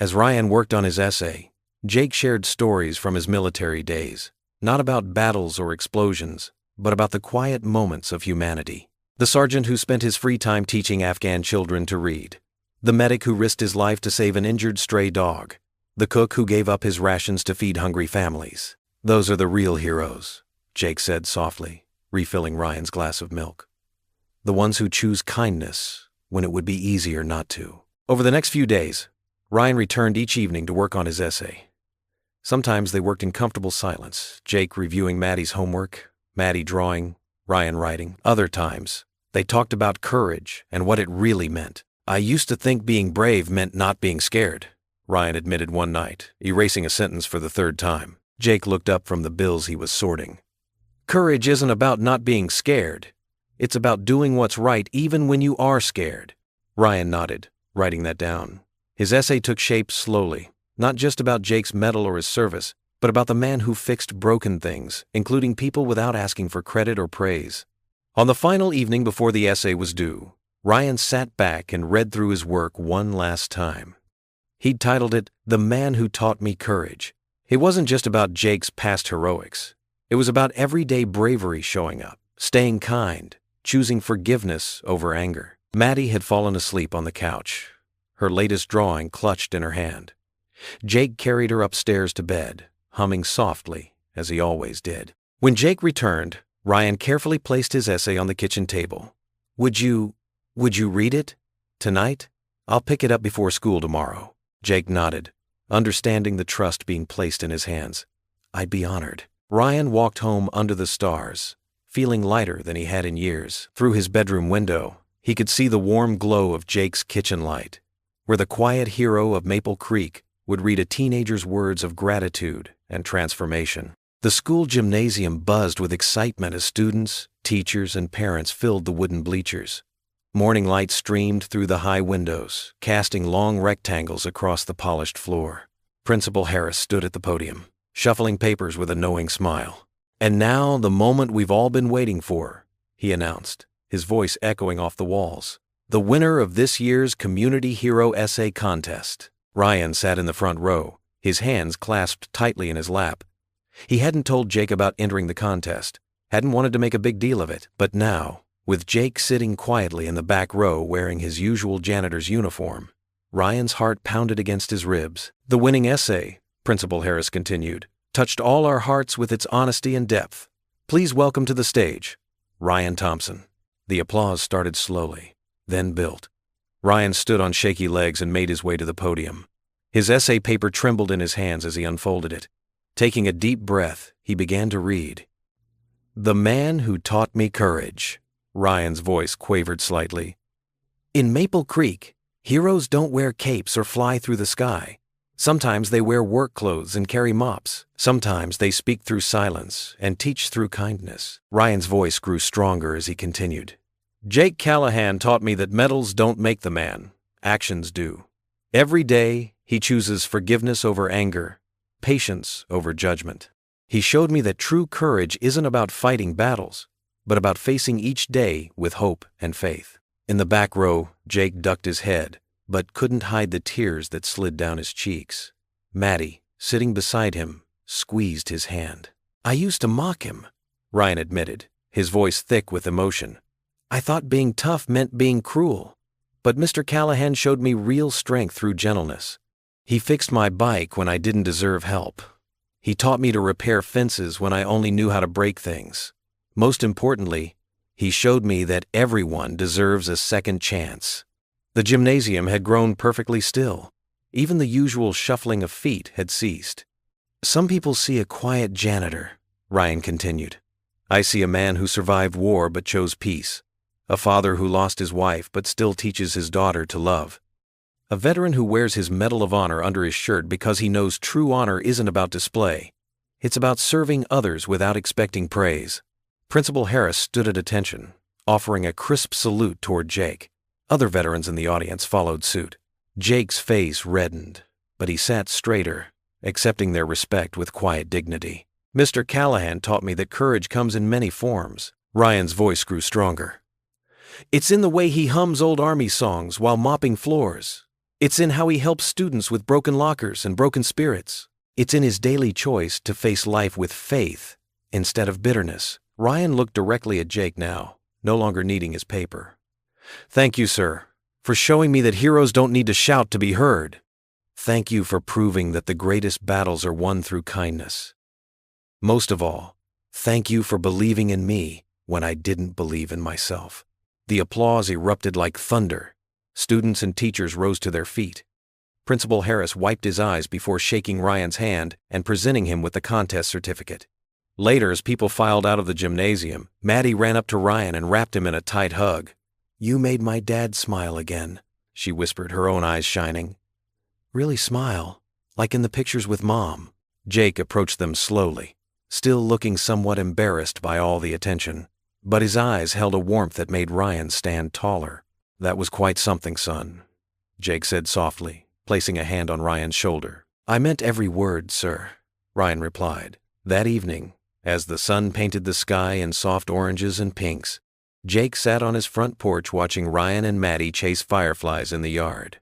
As Ryan worked on his essay, Jake shared stories from his military days, not about battles or explosions, but about the quiet moments of humanity. The sergeant who spent his free time teaching Afghan children to read. The medic who risked his life to save an injured stray dog. The cook who gave up his rations to feed hungry families. "Those are the real heroes," Jake said softly, refilling Ryan's glass of milk. "The ones who choose kindness when it would be easier not to." Over the next few days, Ryan returned each evening to work on his essay. Sometimes they worked in comfortable silence, Jake reviewing Maddie's homework, Maddie drawing, Ryan writing. Other times, they talked about courage and what it really meant. "I used to think being brave meant not being scared," Ryan admitted one night, erasing a sentence for the 3rd time. Jake looked up from the bills he was sorting. "Courage isn't about not being scared. It's about doing what's right even when you are scared." Ryan nodded, writing that down. His essay took shape slowly, not just about Jake's medal or his service, but about the man who fixed broken things, including people without asking for credit or praise. On the final evening before the essay was due, Ryan sat back and read through his work one last time. He'd titled it, "The Man Who Taught Me Courage." It wasn't just about Jake's past heroics. It was about everyday bravery showing up, staying kind, choosing forgiveness over anger. Maddie had fallen asleep on the couch, her latest drawing clutched in her hand. Jake carried her upstairs to bed, humming softly, as he always did. When Jake returned, Ryan carefully placed his essay on the kitchen table. Would you read it? Tonight? I'll pick it up before school tomorrow." Jake nodded, understanding the trust being placed in his hands. "I'd be honored." Ryan walked home under the stars, feeling lighter than he had in years. Through his bedroom window, he could see the warm glow of Jake's kitchen light, where the quiet hero of Maple Creek would read a teenager's words of gratitude and transformation. The school gymnasium buzzed with excitement as students, teachers, and parents filled the wooden bleachers. Morning light streamed through the high windows, casting long rectangles across the polished floor. Principal Harris stood at the podium, shuffling papers with a knowing smile. "And now the moment we've all been waiting for," he announced, his voice echoing off the walls. "The winner of this year's Community Hero Essay Contest." Ryan sat in the front row, his hands clasped tightly in his lap. He hadn't told Jake about entering the contest, hadn't wanted to make a big deal of it, but now, with Jake sitting quietly in the back row wearing his usual janitor's uniform, Ryan's heart pounded against his ribs. "The winning essay," Principal Harris continued, "touched all our hearts with its honesty and depth. Please welcome to the stage, Ryan Thompson." The applause started slowly, then built. Ryan stood on shaky legs and made his way to the podium. His essay paper trembled in his hands as he unfolded it. Taking a deep breath, he began to read. "The Man Who Taught Me Courage," Ryan's voice quavered slightly. "In Maple Creek, heroes don't wear capes or fly through the sky. Sometimes they wear work clothes and carry mops. Sometimes they speak through silence and teach through kindness." Ryan's voice grew stronger as he continued. "Jake Callahan taught me that medals don't make the man, actions do. Every day, he chooses forgiveness over anger, patience over judgment. He showed me that true courage isn't about fighting battles, but about facing each day with hope and faith. In the back row, Jake ducked his head, but couldn't hide the tears that slid down his cheeks. Maddie, sitting beside him, squeezed his hand. "I used to mock him," Ryan admitted, his voice thick with emotion. "I thought being tough meant being cruel. But Mr. Callahan showed me real strength through gentleness. He fixed my bike when I didn't deserve help. He taught me to repair fences when I only knew how to break things. Most importantly, he showed me that everyone deserves a second chance." The gymnasium had grown perfectly still. Even the usual shuffling of feet had ceased. "Some people see a quiet janitor," Ryan continued. "I see a man who survived war but chose peace. A father who lost his wife but still teaches his daughter to love. A veteran who wears his Medal of Honor under his shirt because he knows true honor isn't about display. It's about serving others without expecting praise." Principal Harris stood at attention, offering a crisp salute toward Jake. Other veterans in the audience followed suit. Jake's face reddened, but he sat straighter, accepting their respect with quiet dignity. "Mr. Callahan taught me that courage comes in many forms." Ryan's voice grew stronger. "It's in the way he hums old Army songs while mopping floors. It's in how he helps students with broken lockers and broken spirits. It's in his daily choice to face life with faith instead of bitterness." Ryan looked directly at Jake now, no longer needing his paper. "Thank you, sir, for showing me that heroes don't need to shout to be heard. Thank you for proving that the greatest battles are won through kindness. Most of all, thank you for believing in me when I didn't believe in myself." The applause erupted like thunder. Students and teachers rose to their feet. Principal Harris wiped his eyes before shaking Ryan's hand and presenting him with the contest certificate. Later, as people filed out of the gymnasium, Maddie ran up to Ryan and wrapped him in a tight hug. "You made my dad smile again," she whispered, her own eyes shining. "Really smile, like in the pictures with Mom." Jake approached them slowly, still looking somewhat embarrassed by all the attention, but his eyes held a warmth that made Ryan stand taller. "That was quite something, son," Jake said softly, placing a hand on Ryan's shoulder. "I meant every word, sir," Ryan replied. That evening, as the sun painted the sky in soft oranges and pinks, Jake sat on his front porch watching Ryan and Maddie chase fireflies in the yard.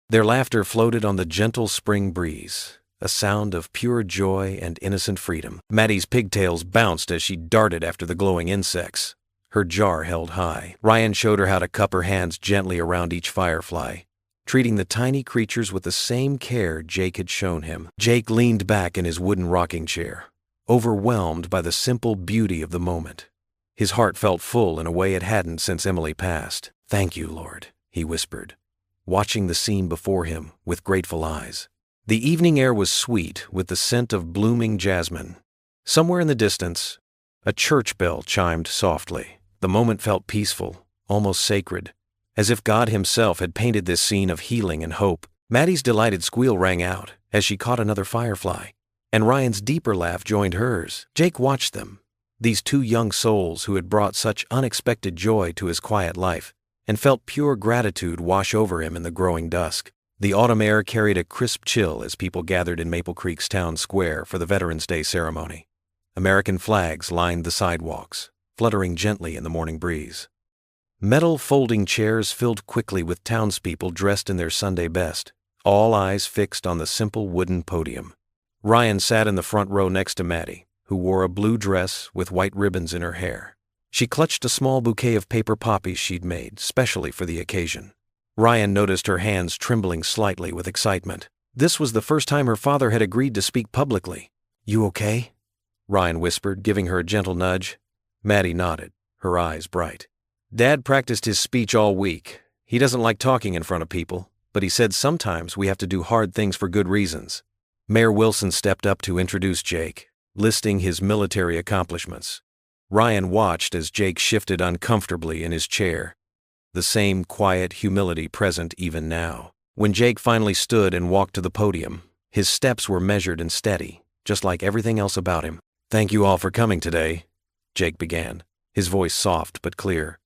Their laughter floated on the gentle spring breeze, a sound of pure joy and innocent freedom. Maddie's pigtails bounced as she darted after the glowing insects, her jar held high. Ryan showed her how to cup her hands gently around each firefly, treating the tiny creatures with the same care Jake had shown him. Jake leaned back in his wooden rocking chair, overwhelmed by the simple beauty of the moment. His heart felt full in a way it hadn't since Emily passed. "Thank you, Lord," he whispered, watching the scene before him with grateful eyes. The evening air was sweet with the scent of blooming jasmine. Somewhere in the distance, a church bell chimed softly. The moment felt peaceful, almost sacred, as if God himself had painted this scene of healing and hope. Maddie's delighted squeal rang out as she caught another firefly, and Ryan's deeper laugh joined hers. Jake watched them, these two young souls who had brought such unexpected joy to his quiet life, and felt pure gratitude wash over him in the growing dusk. The autumn air carried a crisp chill as people gathered in Maple Creek's town square for the Veterans Day ceremony. American flags lined the sidewalks, fluttering gently in the morning breeze. Metal folding chairs filled quickly with townspeople dressed in their Sunday best, all eyes fixed on the simple wooden podium. Ryan sat in the front row next to Maddie, who wore a blue dress with white ribbons in her hair. She clutched a small bouquet of paper poppies she'd made specially for the occasion. Ryan noticed her hands trembling slightly with excitement. This was the first time her father had agreed to speak publicly. "You okay?" Ryan whispered, giving her a gentle nudge. Maddie nodded, her eyes bright. "Dad practiced his speech all week. He doesn't like talking in front of people, but he said sometimes we have to do hard things for good reasons." Mayor Wilson stepped up to introduce Jake, listing his military accomplishments. Ryan watched as Jake shifted uncomfortably in his chair, the same quiet humility present even now. When Jake finally stood and walked to the podium, his steps were measured and steady, just like everything else about him. "Thank you all for coming today," Jake began, his voice soft but clear.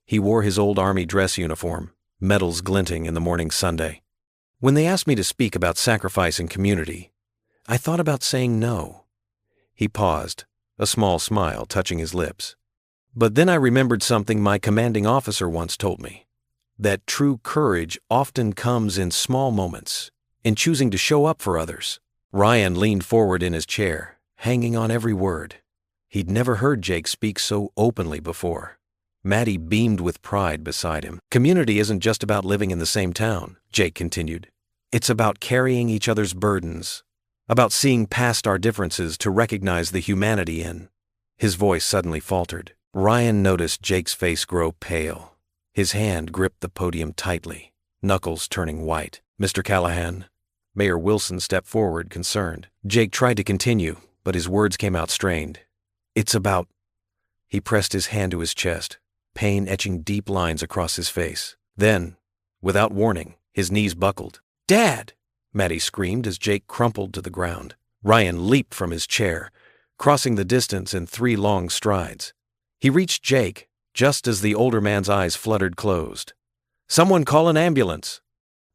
He wore his old Army dress uniform, medals glinting in the morning Sunday. "When they asked me to speak about sacrifice and community, I thought about saying no." He paused, a small smile touching his lips. "But then I remembered something my commanding officer once told me. That true courage often comes in small moments, in choosing to show up for others." Ryan leaned forward in his chair, hanging on every word. He'd never heard Jake speak so openly before. Maddie beamed with pride beside him. "Community isn't just about living in the same town," Jake continued. "It's about carrying each other's burdens, about seeing past our differences to recognize the humanity in." His voice suddenly faltered. Ryan noticed Jake's face grow pale. His hand gripped the podium tightly, knuckles turning white. "Mr. Callahan." Mayor Wilson stepped forward, concerned. Jake tried to continue, but his words came out strained. "It's about—" He pressed his hand to his chest, pain etching deep lines across his face. Then, without warning, his knees buckled. "Dad!" Maddie screamed as Jake crumpled to the ground. Ryan leaped from his chair, crossing the distance in 3 long strides. He reached Jake just as the older man's eyes fluttered closed. "Someone call an ambulance!"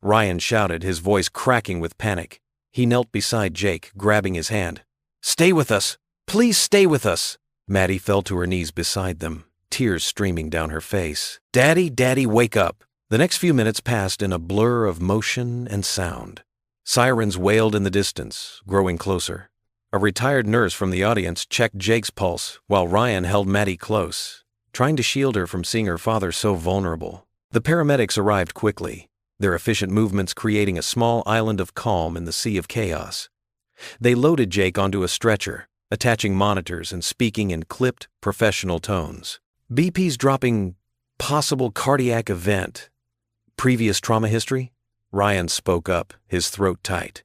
Ryan shouted, his voice cracking with panic. He knelt beside Jake, grabbing his hand. "Stay with us! Please stay with us!" Maddie fell to her knees beside them, tears streaming down her face. "Daddy, Daddy, wake up!" The next few minutes passed in a blur of motion and sound. Sirens wailed in the distance, growing closer. A retired nurse from the audience checked Jake's pulse while Ryan held Maddie close, trying to shield her from seeing her father so vulnerable. The paramedics arrived quickly, their efficient movements creating a small island of calm in the sea of chaos. They loaded Jake onto a stretcher, attaching monitors and speaking in clipped, professional tones. "BP's dropping possible cardiac event. Previous trauma history?" Ryan spoke up, his throat tight.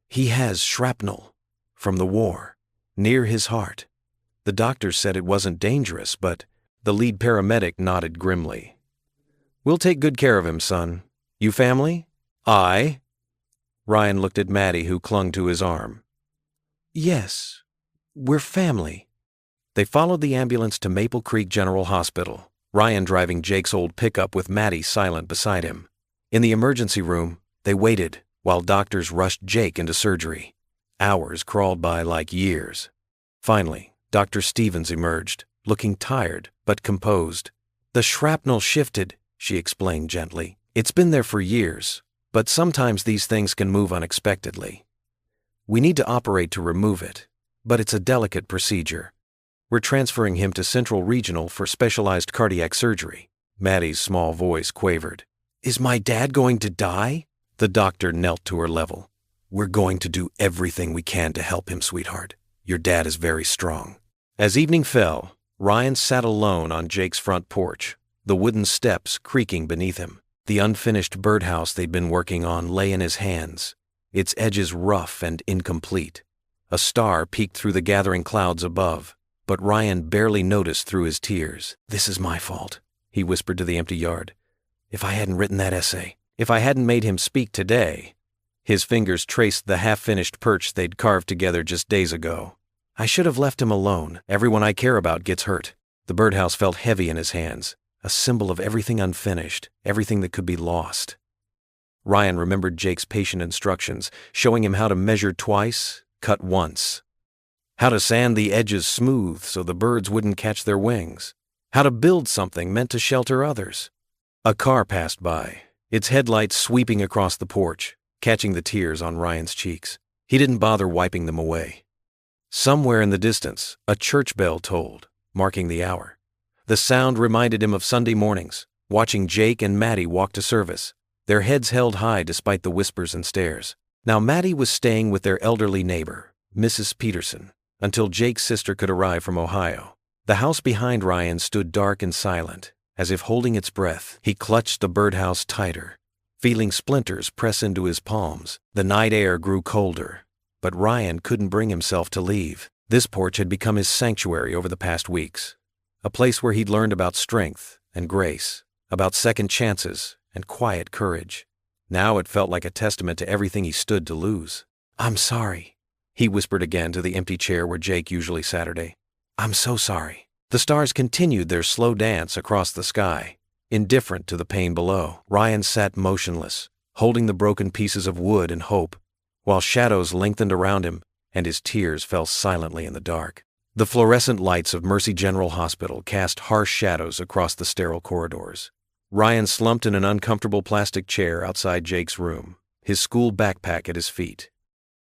"He has shrapnel from the war, near his heart." The doctors said it wasn't dangerous, but the lead paramedic nodded grimly. "We'll take good care of him, son. You family?" "I?" Ryan looked at Maddie, who clung to his arm. "Yes, we're family." They followed the ambulance to Maple Creek General Hospital, Ryan driving Jake's old pickup with Maddie silent beside him. In the emergency room, they waited while doctors rushed Jake into surgery. Hours crawled by like years. Finally, Dr. Stevens emerged, looking tired but composed. "The shrapnel shifted," she explained gently. "It's been there for years, but sometimes these things can move unexpectedly. We need to operate to remove it, but it's a delicate procedure. We're transferring him to Central Regional for specialized cardiac surgery." Maddie's small voice quavered. "Is my dad going to die?" The doctor knelt to her level. "We're going to do everything we can to help him, sweetheart. Your dad is very strong." As evening fell, Ryan sat alone on Jake's front porch, the wooden steps creaking beneath him. The unfinished birdhouse they'd been working on lay in his hands, its edges rough and incomplete. A star peeked through the gathering clouds above, but Ryan barely noticed through his tears. "This is my fault," he whispered to the empty yard. "If I hadn't written that essay, if I hadn't made him speak today." His fingers traced the half-finished perch they'd carved together just days ago. "I should have left him alone. Everyone I care about gets hurt." The birdhouse felt heavy in his hands, a symbol of everything unfinished, everything that could be lost. Ryan remembered Jake's patient instructions, showing him how to measure twice, cut once. How to sand the edges smooth so the birds wouldn't catch their wings. How to build something meant to shelter others. A car passed by, its headlights sweeping across the porch, catching the tears on Ryan's cheeks. He didn't bother wiping them away. Somewhere in the distance, a church bell tolled, marking the hour. The sound reminded him of Sunday mornings, watching Jake and Maddie walk to service, their heads held high despite the whispers and stares. Now Maddie was staying with their elderly neighbor, Mrs. Peterson, until Jake's sister could arrive from Ohio. The house behind Ryan stood dark and silent, as if holding its breath. He clutched the birdhouse tighter, feeling splinters press into his palms. The night air grew colder, but Ryan couldn't bring himself to leave. This porch had become his sanctuary over the past weeks, a place where he'd learned about strength and grace, about second chances and quiet courage. Now it felt like a testament to everything he stood to lose. "I'm sorry," he whispered again to the empty chair where Jake usually Saturday. "I'm so sorry." The stars continued their slow dance across the sky, indifferent to the pain below. Ryan sat motionless, holding the broken pieces of wood and hope, while shadows lengthened around him, and his tears fell silently in the dark. The fluorescent lights of Mercy General Hospital cast harsh shadows across the sterile corridors. Ryan slumped in an uncomfortable plastic chair outside Jake's room, his school backpack at his feet.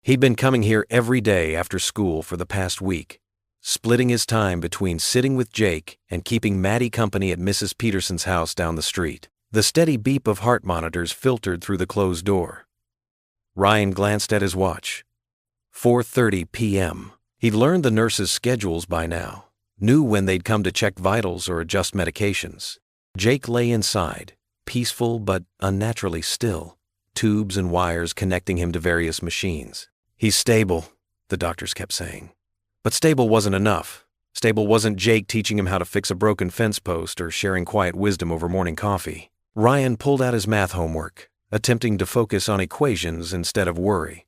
He'd been coming here every day after school for the past week, splitting his time between sitting with Jake and keeping Maddie company at Mrs. Peterson's house down the street. The steady beep of heart monitors filtered through the closed door. Ryan glanced at his watch. 4:30 p.m. He'd learned the nurses' schedules by now, knew when they'd come to check vitals or adjust medications. Jake lay inside, peaceful but unnaturally still, tubes and wires connecting him to various machines. "He's stable," the doctors kept saying. But stable wasn't enough. Stable wasn't Jake teaching him how to fix a broken fence post or sharing quiet wisdom over morning coffee. Ryan pulled out his math homework, attempting to focus on equations instead of worry.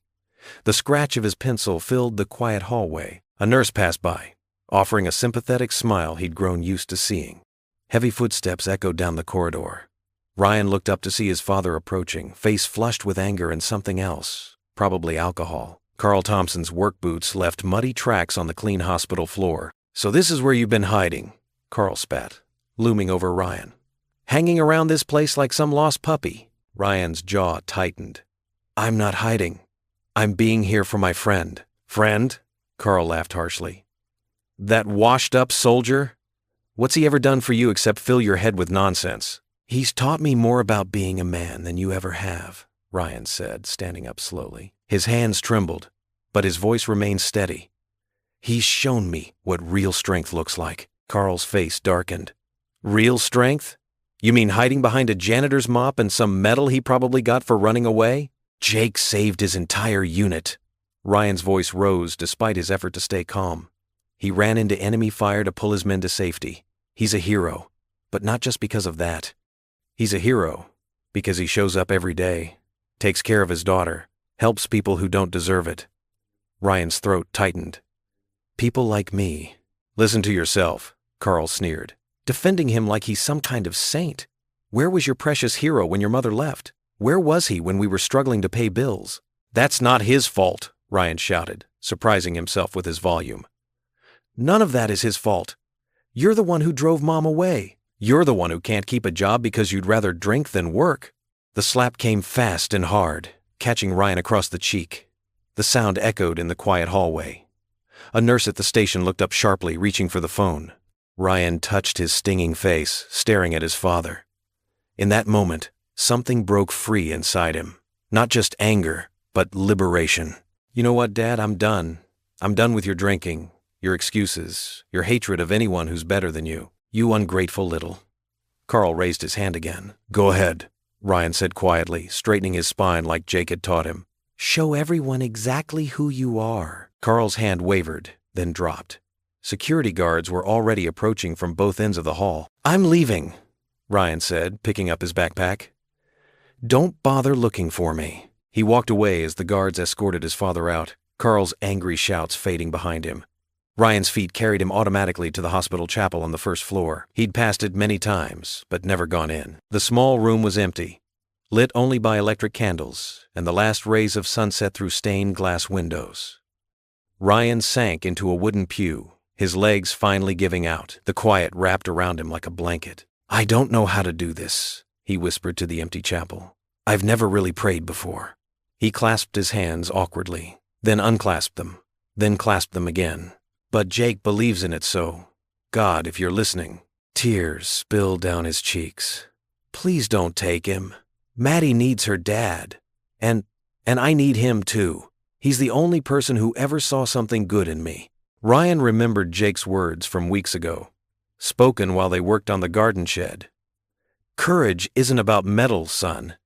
The scratch of his pencil filled the quiet hallway. A nurse passed by, offering a sympathetic smile he'd grown used to seeing. Heavy footsteps echoed down the corridor. Ryan looked up to see his father approaching, face flushed with anger and something else, probably alcohol. Carl Thompson's work boots left muddy tracks on the clean hospital floor. "So this is where you've been hiding," Carl spat, looming over Ryan. "Hanging around this place like some lost puppy." Ryan's jaw tightened. "I'm not hiding. I'm being here for my friend." "Friend?" Carl laughed harshly. "That washed-up soldier? What's he ever done for you except fill your head with nonsense?" "He's taught me more about being a man than you ever have," Ryan said, standing up slowly. His hands trembled, but his voice remained steady. "He's shown me what real strength looks like." Carl's face darkened. "Real strength? You mean hiding behind a janitor's mop and some medal he probably got for running away?" "Jake saved his entire unit." Ryan's voice rose despite his effort to stay calm. "He ran into enemy fire to pull his men to safety. He's a hero, but not just because of that. He's a hero because he shows up every day, takes care of his daughter, helps people who don't deserve it." Ryan's throat tightened. "People like me." "Listen to yourself," Carl sneered, defending him like he's some kind of saint. "Where was your precious hero when your mother left? Where was he when we were struggling to pay bills?" "That's not his fault," Ryan shouted, surprising himself with his volume. "None of that is his fault. You're the one who drove Mom away. You're the one who can't keep a job because you'd rather drink than work." The slap came fast and hard, catching Ryan across the cheek. The sound echoed in the quiet hallway. A nurse at the station looked up sharply, reaching for the phone. Ryan touched his stinging face, staring at his father. In that moment, something broke free inside him. Not just anger, but liberation. "You know what, Dad? I'm done. I'm done with your drinking, your excuses, your hatred of anyone who's better than you. You ungrateful little." Carl raised his hand again. "Go ahead," Ryan said quietly, straightening his spine like Jake had taught him. "Show everyone exactly who you are." Carl's hand wavered, then dropped. Security guards were already approaching from both ends of the hall. "I'm leaving," Ryan said, picking up his backpack. "Don't bother looking for me." He walked away as the guards escorted his father out, Carl's angry shouts fading behind him. Ryan's feet carried him automatically to the hospital chapel on the first floor. He'd passed it many times, but never gone in. The small room was empty, lit only by electric candles and the last rays of sunset through stained glass windows. Ryan sank into a wooden pew, his legs finally giving out, the quiet wrapped around him like a blanket. "I don't know how to do this," he whispered to the empty chapel. "I've never really prayed before." He clasped his hands awkwardly, then unclasped them, then clasped them again. "But Jake believes in it, so God, if you're listening." Tears spilled down his cheeks. "Please don't take him. Maddie needs her dad. And I need him too. He's the only person who ever saw something good in me." Ryan remembered Jake's words from weeks ago, spoken while they worked on the garden shed. "Courage isn't about medals, son.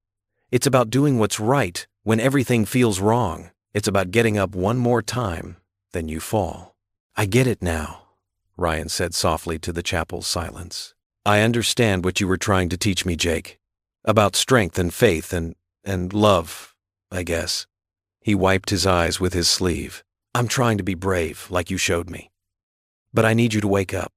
It's about doing what's right when everything feels wrong. It's about getting up one more time, then you fall." "I get it now," Ryan said softly to the chapel's silence. "I understand what you were trying to teach me, Jake. About strength and faith and love, I guess." He wiped his eyes with his sleeve. "I'm trying to be brave, like you showed me. But I need you to wake up.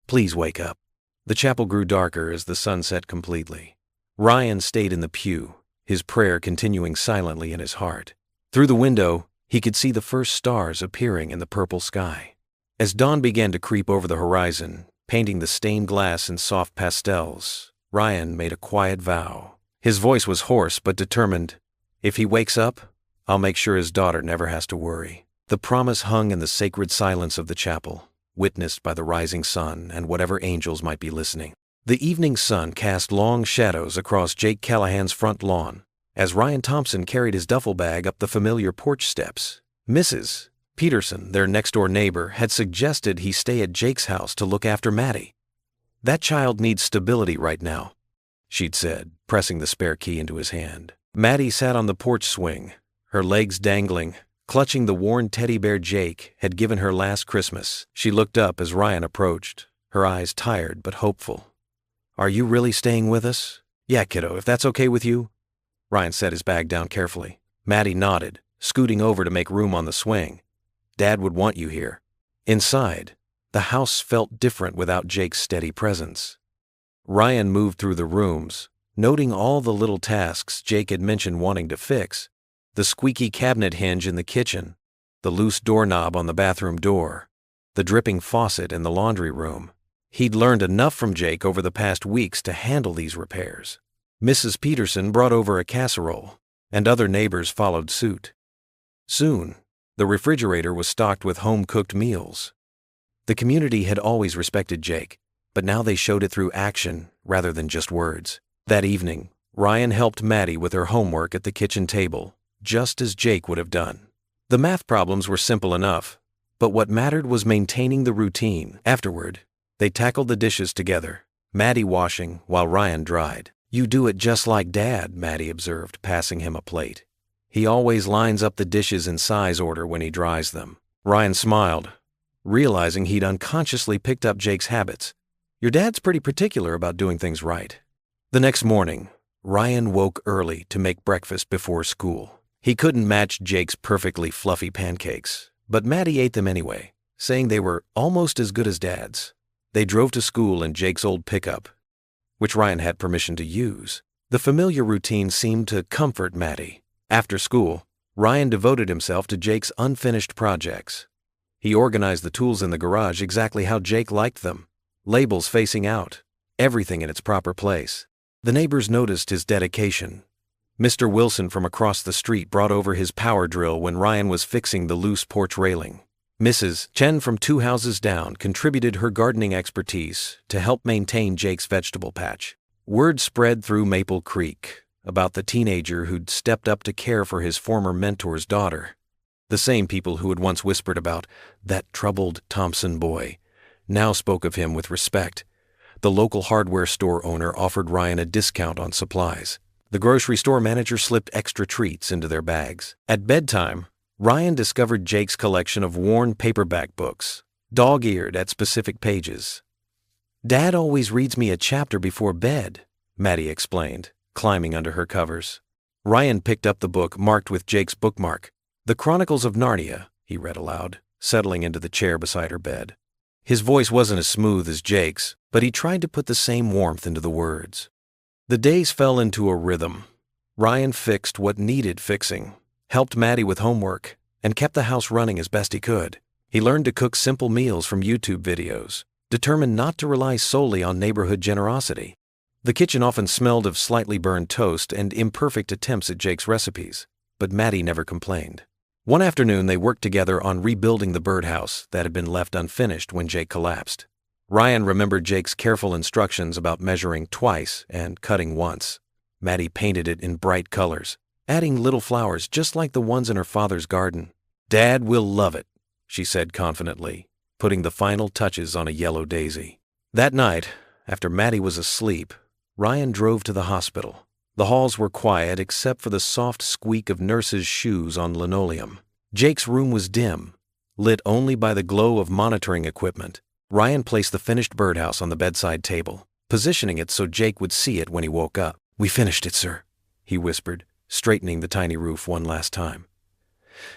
Please wake up." The chapel grew darker as the sun set completely. Ryan stayed in the pew, his prayer continuing silently in his heart. Through the window, He could see the first stars appearing in the purple sky. As dawn began to creep over the horizon, painting the stained glass in soft pastels, Ryan made a quiet vow. His voice was hoarse but determined. If he wakes up, I'll make sure his daughter never has to worry. The promise hung in the sacred silence of the chapel, witnessed by the rising sun and whatever angels might be listening. The evening sun cast long shadows across Jake Callahan's front lawn as Ryan Thompson carried his duffel bag up the familiar porch steps. Mrs. Peterson, their next-door neighbor, had suggested he stay at Jake's house to look after Maddie. "That child needs stability right now," she'd said, pressing the spare key into his hand. Maddie sat on the porch swing, her legs dangling, clutching the worn teddy bear Jake had given her last Christmas. She looked up as Ryan approached, her eyes tired but hopeful. "Are you really staying with us?" "Yeah, kiddo, if that's okay with you." Ryan set his bag down carefully. Maddie nodded, scooting over to make room on the swing. "Dad would want you here." Inside, the house felt different without Jake's steady presence. Ryan moved through the rooms, noting all the little tasks Jake had mentioned wanting to fix: the squeaky cabinet hinge in the kitchen, the loose doorknob on the bathroom door, the dripping faucet in the laundry room. He'd learned enough from Jake over the past weeks to handle these repairs. Mrs. Peterson brought over a casserole, and other neighbors followed suit. Soon, the refrigerator was stocked with home-cooked meals. The community had always respected Jake, but now they showed it through action rather than just words. That evening, Ryan helped Maddie with her homework at the kitchen table, just as Jake would have done. The math problems were simple enough, but what mattered was maintaining the routine. Afterward, they tackled the dishes together, Maddie washing while Ryan dried. "You do it just like Dad," Maddie observed, passing him a plate. "He always lines up the dishes in size order when he dries them." Ryan smiled, realizing he'd unconsciously picked up Jake's habits. "Your dad's pretty particular about doing things right." The next morning, Ryan woke early to make breakfast before school. He couldn't match Jake's perfectly fluffy pancakes, but Maddie ate them anyway, saying they were almost as good as Dad's. They drove to school in Jake's old pickup, which Ryan had permission to use. The familiar routine seemed to comfort Maddie. After school, Ryan devoted himself to Jake's unfinished projects. He organized the tools in the garage exactly how Jake liked them, labels facing out, everything in its proper place. The neighbors noticed his dedication. Mr. Wilson from across the street brought over his power drill when Ryan was fixing the loose porch railing. Mrs. Chen from 2 houses down contributed her gardening expertise to help maintain Jake's vegetable patch. Word spread through Maple Creek about the teenager who'd stepped up to care for his former mentor's daughter. The same people who had once whispered about that troubled Thompson boy now spoke of him with respect. The local hardware store owner offered Ryan a discount on supplies. The grocery store manager slipped extra treats into their bags. At bedtime, Ryan discovered Jake's collection of worn paperback books, dog-eared at specific pages. "Dad always reads me a chapter before bed," Maddie explained, climbing under her covers. Ryan picked up the book marked with Jake's bookmark. "The Chronicles of Narnia," he read aloud, settling into the chair beside her bed. His voice wasn't as smooth as Jake's, but he tried to put the same warmth into the words. The days fell into a rhythm. Ryan fixed what needed fixing, helped Maddie with homework, and kept the house running as best he could. He learned to cook simple meals from YouTube videos, determined not to rely solely on neighborhood generosity. The kitchen often smelled of slightly burned toast and imperfect attempts at Jake's recipes, but Maddie never complained. One afternoon, they worked together on rebuilding the birdhouse that had been left unfinished when Jake collapsed. Ryan remembered Jake's careful instructions about measuring twice and cutting once. Maddie painted it in bright colors, adding little flowers just like the ones in her father's garden. "Dad will love it," she said confidently, putting the final touches on a yellow daisy. That night, after Maddie was asleep, Ryan drove to the hospital. The halls were quiet except for the soft squeak of nurses' shoes on linoleum. Jake's room was dim, lit only by the glow of monitoring equipment. Ryan placed the finished birdhouse on the bedside table, positioning it so Jake would see it when he woke up. "We finished it, sir," he whispered, straightening the tiny roof one last time.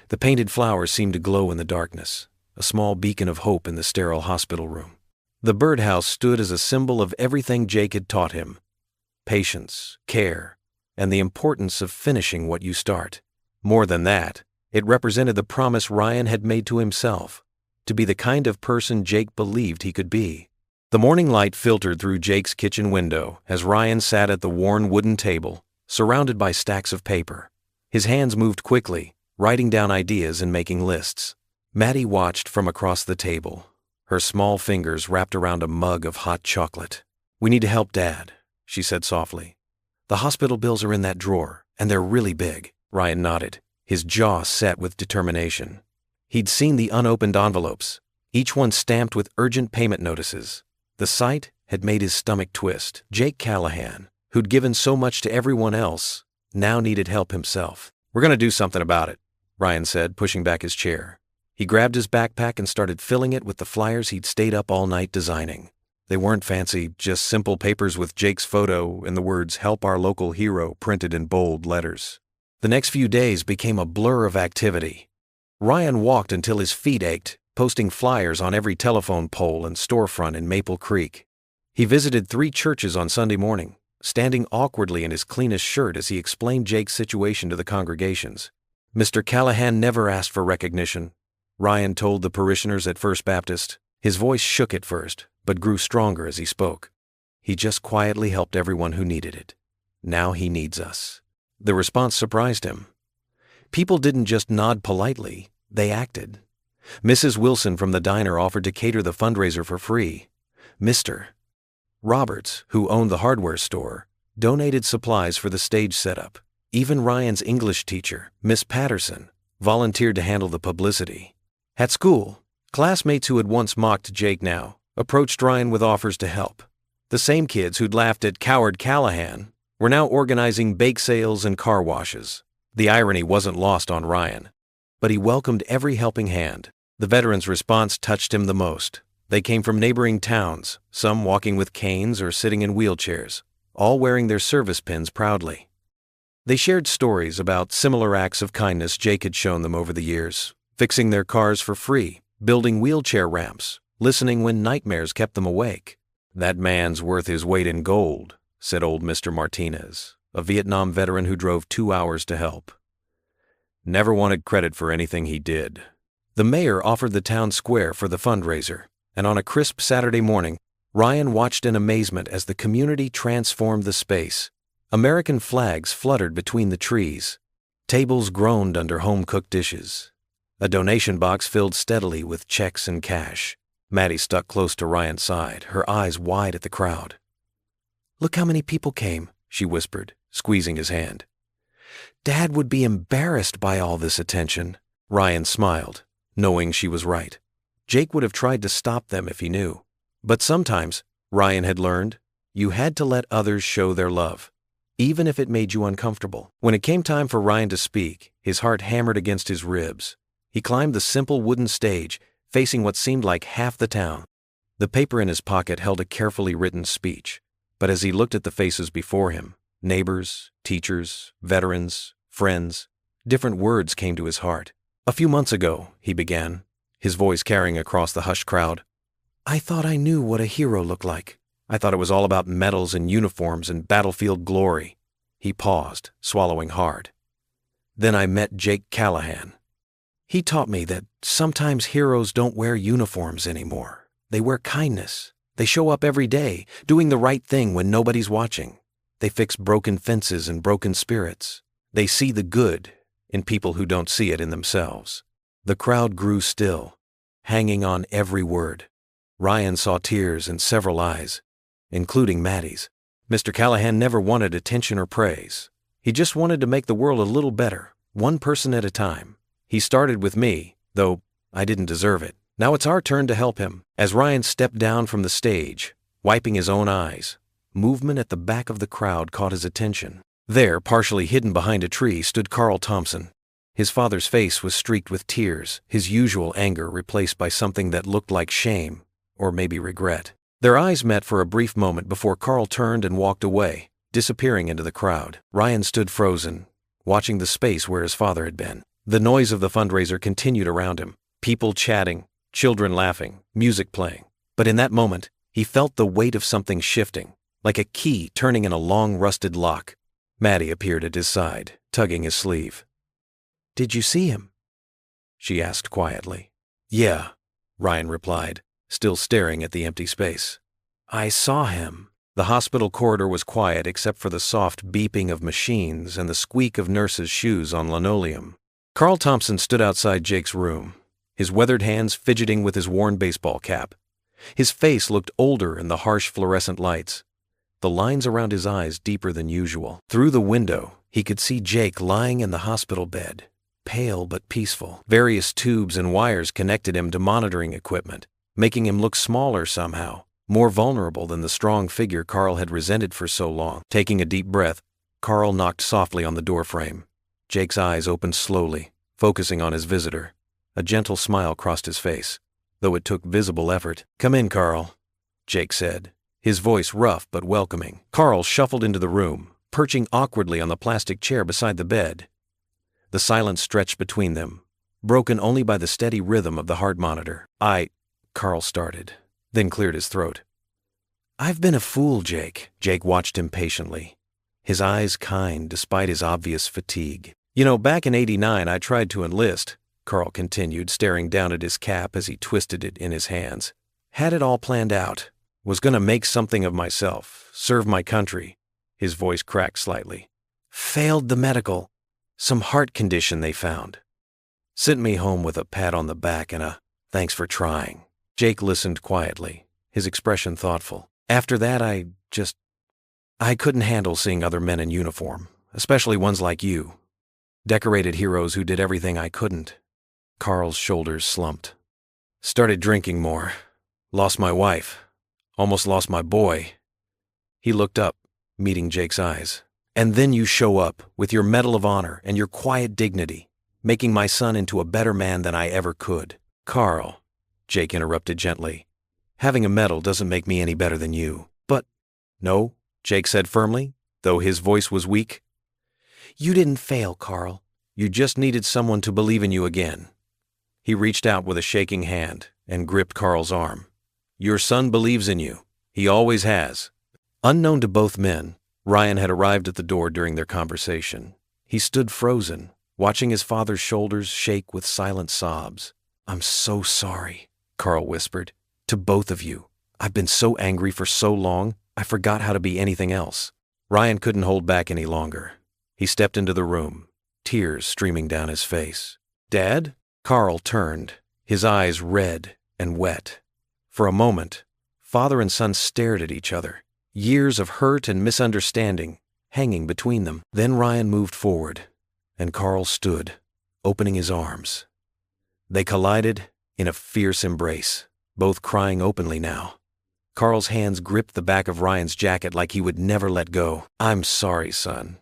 The painted flowers seemed to glow in the darkness, a small beacon of hope in the sterile hospital room. The birdhouse stood as a symbol of everything Jake had taught him: patience, care, and the importance of finishing what you start. More than that, It represented the promise Ryan had made to himself, to be the kind of person Jake believed he could be. The morning light filtered through Jake's kitchen window as Ryan sat at the worn wooden table, surrounded by stacks of paper. His hands moved quickly, writing down ideas and making lists. Maddie watched from across the table, her small fingers wrapped around a mug of hot chocolate. "We need to help Dad," she said softly. "The hospital bills are in that drawer, and they're really big." Ryan nodded, his jaw set with determination. He'd seen the unopened envelopes, each one stamped with urgent payment notices. The sight had made his stomach twist. Jake Callahan, who'd given so much to everyone else, now needed help himself. "We're going to do something about it," Ryan said, pushing back his chair. He grabbed his backpack and started filling it with the flyers he'd stayed up all night designing. They weren't fancy, just simple papers with Jake's photo and the words "Help Our Local Hero" printed in bold letters. The next few days became a blur of activity. Ryan walked until his feet ached, posting flyers on every telephone pole and storefront in Maple Creek. He visited 3 churches on Sunday morning, standing awkwardly in his cleanest shirt as he explained Jake's situation to the congregations. "Mr. Callahan never asked for recognition," Ryan told the parishioners at First Baptist. His voice shook at first, but grew stronger as he spoke. "He just quietly helped everyone who needed it. Now he needs us." The response surprised him. People didn't just nod politely, they acted. Mrs. Wilson from the diner offered to cater the fundraiser for free. Mr. Roberts, who owned the hardware store, donated supplies for the stage setup. Even Ryan's English teacher, Miss Patterson, volunteered to handle the publicity. At school, classmates who had once mocked Jake now approached Ryan with offers to help. The same kids who'd laughed at Coward Callahan were now organizing bake sales and car washes. The irony wasn't lost on Ryan, but he welcomed every helping hand. The veterans' response touched him the most. They came from neighboring towns, some walking with canes or sitting in wheelchairs, all wearing their service pins proudly. They shared stories about similar acts of kindness Jake had shown them over the years, fixing their cars for free, building wheelchair ramps, listening when nightmares kept them awake. "That man's worth his weight in gold," said old Mr. Martinez, a Vietnam veteran who drove 2 hours to help. "Never wanted credit for anything he did." The mayor offered the town square for the fundraiser, and on a crisp Saturday morning, Ryan watched in amazement as the community transformed the space. American flags fluttered between the trees. Tables groaned under home-cooked dishes. A donation box filled steadily with checks and cash. Maddie stuck close to Ryan's side, her eyes wide at the crowd. "Look how many people came," she whispered, squeezing his hand. "Dad would be embarrassed by all this attention." Ryan smiled, knowing she was right. Jake would have tried to stop them if he knew. But sometimes, Ryan had learned, you had to let others show their love, even if it made you uncomfortable. When it came time for Ryan to speak, his heart hammered against his ribs. He climbed the simple wooden stage, facing what seemed like half the town. The paper in his pocket held a carefully written speech, but as he looked at the faces before him, neighbors, teachers, veterans, friends, different words came to his heart. "A few months ago," he began, his voice carrying across the hushed crowd, "I thought I knew what a hero looked like. I thought it was all about medals and uniforms and battlefield glory." He paused, swallowing hard. "Then I met Jake Callahan. He taught me that sometimes heroes don't wear uniforms anymore. They wear kindness. They show up every day, doing the right thing when nobody's watching. They fix broken fences and broken spirits. They see the good in people who don't see it in themselves." The crowd grew still, hanging on every word. Ryan saw tears in several eyes, including Maddie's. Mr. Callahan never wanted attention or praise. He just wanted to make the world a little better, one person at a time. He started with me, though I didn't deserve it. Now it's our turn to help him. As Ryan stepped down from the stage, wiping his own eyes, movement at the back of the crowd caught his attention. There, partially hidden behind a tree, stood Carl Thompson. His father's face was streaked with tears, his usual anger replaced by something that looked like shame, or maybe regret. Their eyes met for a brief moment before Carl turned and walked away, disappearing into the crowd. Ryan stood frozen, watching the space where his father had been. The noise of the fundraiser continued around him, people chatting, children laughing, music playing. But in that moment, he felt the weight of something shifting, like a key turning in a long rusted lock. Maddie appeared at his side, tugging his sleeve. "Did you see him?" she asked quietly. Yeah, Ryan replied, still staring at the empty space. I saw him. The hospital corridor was quiet except for the soft beeping of machines and the squeak of nurses' shoes on linoleum. Carl Thompson stood outside Jake's room, his weathered hands fidgeting with his worn baseball cap. His face looked older in the harsh fluorescent lights, the lines around his eyes deeper than usual. Through the window, he could see Jake lying in the hospital bed, pale but peaceful. Various tubes and wires connected him to monitoring equipment, making him look smaller somehow, more vulnerable than the strong figure Carl had resented for so long. Taking a deep breath, Carl knocked softly on the doorframe. Jake's eyes opened slowly, focusing on his visitor. A gentle smile crossed his face, though it took visible effort. Come in, Carl, Jake said, his voice rough but welcoming. Carl shuffled into the room, perching awkwardly on the plastic chair beside the bed. The silence stretched between them, broken only by the steady rhythm of the heart monitor. Carl started, then cleared his throat. I've been a fool, Jake. Jake watched him patiently, his eyes kind despite his obvious fatigue. You know, back in '89 I tried to enlist, Carl continued, staring down at his cap as he twisted it in his hands. Had it all planned out. Was gonna make something of myself, serve my country. His voice cracked slightly. Failed the medical. Some heart condition they found. Sent me home with a pat on the back and a thanks for trying. Jake listened quietly, his expression thoughtful. After that, I couldn't handle seeing other men in uniform, especially ones like you. Decorated heroes who did everything I couldn't. Carl's shoulders slumped. Started drinking more. Lost my wife. Almost lost my boy. He looked up, meeting Jake's eyes. And then you show up with your Medal of Honor and your quiet dignity, making my son into a better man than I ever could. Carl, Jake interrupted gently, having a medal doesn't make me any better than you. But, no, Jake said firmly, though his voice was weak. You didn't fail, Carl. You just needed someone to believe in you again. He reached out with a shaking hand and gripped Carl's arm. Your son believes in you. He always has. Unknown to both men, Ryan had arrived at the door during their conversation. He stood frozen, watching his father's shoulders shake with silent sobs. I'm so sorry, Carl whispered. To both of you. I've been so angry for so long, I forgot how to be anything else. Ryan couldn't hold back any longer. He stepped into the room, tears streaming down his face. Dad? Carl turned, his eyes red and wet. For a moment, father and son stared at each other, years of hurt and misunderstanding hanging between them. Then Ryan moved forward, and Carl stood, opening his arms. They collided in a fierce embrace, both crying openly now. Carl's hands gripped the back of Ryan's jacket like he would never let go. I'm sorry, son,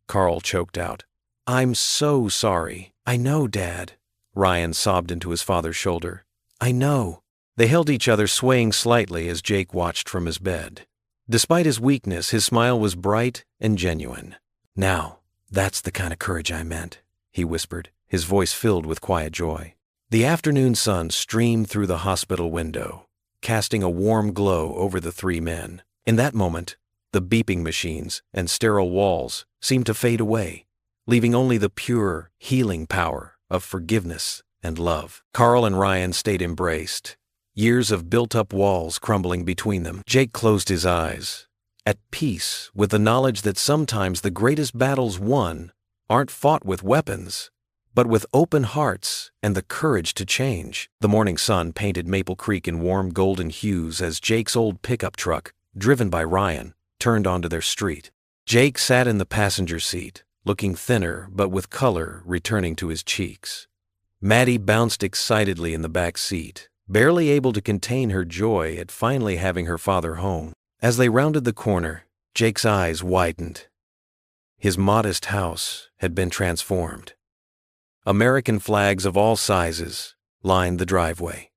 Carl choked out. I'm so sorry. I know, Dad. Ryan sobbed into his father's shoulder. I know. They held each other, swaying slightly as Jake watched from his bed. Despite his weakness, his smile was bright and genuine. Now, that's the kind of courage I meant, he whispered, his voice filled with quiet joy. The afternoon sun streamed through the hospital window, casting a warm glow over the three men. In that moment, the beeping machines and sterile walls seemed to fade away, leaving only the pure, healing power of forgiveness and love. Carl and Ryan stayed embraced, years of built-up walls crumbling between them. Jake closed his eyes, at peace with the knowledge that sometimes the greatest battles won aren't fought with weapons, but with open hearts and the courage to change. The morning sun painted Maple Creek in warm golden hues as Jake's old pickup truck, driven by Ryan, turned onto their street. Jake sat in the passenger seat, looking thinner but with color returning to his cheeks. Maddie bounced excitedly in the back seat, barely able to contain her joy at finally having her father home. As they rounded the corner, Jake's eyes widened. His modest house had been transformed. American flags of all sizes lined the driveway,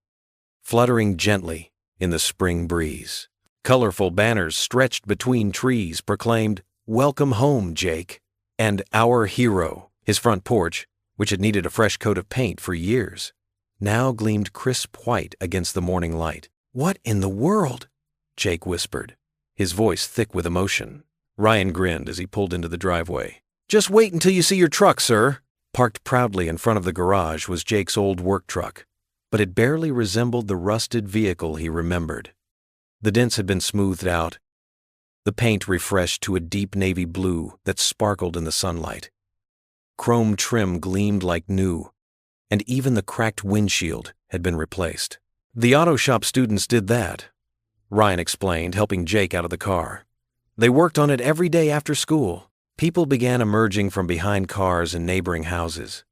fluttering gently in the spring breeze. Colorful banners stretched between trees proclaimed, "Welcome home, Jake," and "Our hero." His front porch, which had needed a fresh coat of paint for years, now gleamed crisp white against the morning light. "What in the world?" Jake whispered, his voice thick with emotion. Ryan grinned as he pulled into the driveway. "Just wait until you see your truck, sir," Parked proudly in front of the garage was Jake's old work truck, but it barely resembled the rusted vehicle he remembered. The dents had been smoothed out, the paint refreshed to a deep navy blue that sparkled in the sunlight. Chrome trim gleamed like new, and even the cracked windshield had been replaced. The auto shop students did that, Ryan explained, helping Jake out of the car. They worked on it every day after school. People began emerging from behind cars and neighboring houses.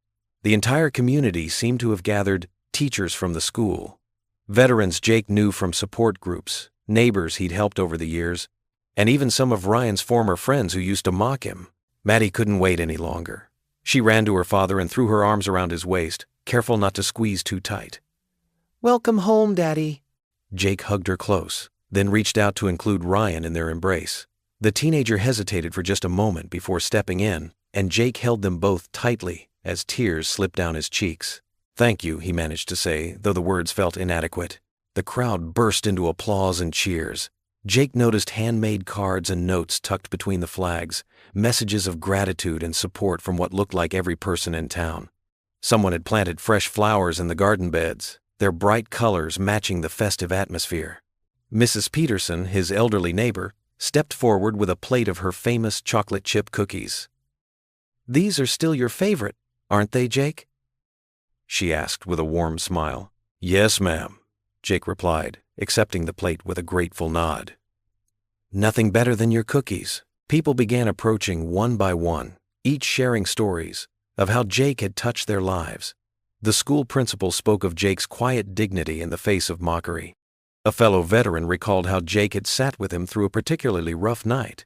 The entire community seemed to have gathered, teachers from the school, veterans Jake knew from support groups, neighbors he'd helped over the years, and even some of Ryan's former friends who used to mock him. Maddie couldn't wait any longer. She ran to her father and threw her arms around his waist, careful not to squeeze too tight. "Welcome home, Daddy." Jake hugged her close, then reached out to include Ryan in their embrace. The teenager hesitated for just a moment before stepping in, and Jake held them both tightly as tears slipped down his cheeks. "Thank you," he managed to say, though the words felt inadequate. The crowd burst into applause and cheers. Jake noticed handmade cards and notes tucked between the flags, messages of gratitude and support from what looked like every person in town. Someone had planted fresh flowers in the garden beds, their bright colors matching the festive atmosphere. Mrs. Peterson, his elderly neighbor, stepped forward with a plate of her famous chocolate chip cookies. "These are still your favorite, aren't they, Jake?" she asked with a warm smile. "Yes, ma'am," Jake replied, accepting the plate with a grateful nod. "Nothing better than your cookies." People began approaching one by one, each sharing stories of how Jake had touched their lives. The school principal spoke of Jake's quiet dignity in the face of mockery. A fellow veteran recalled how Jake had sat with him through a particularly rough night.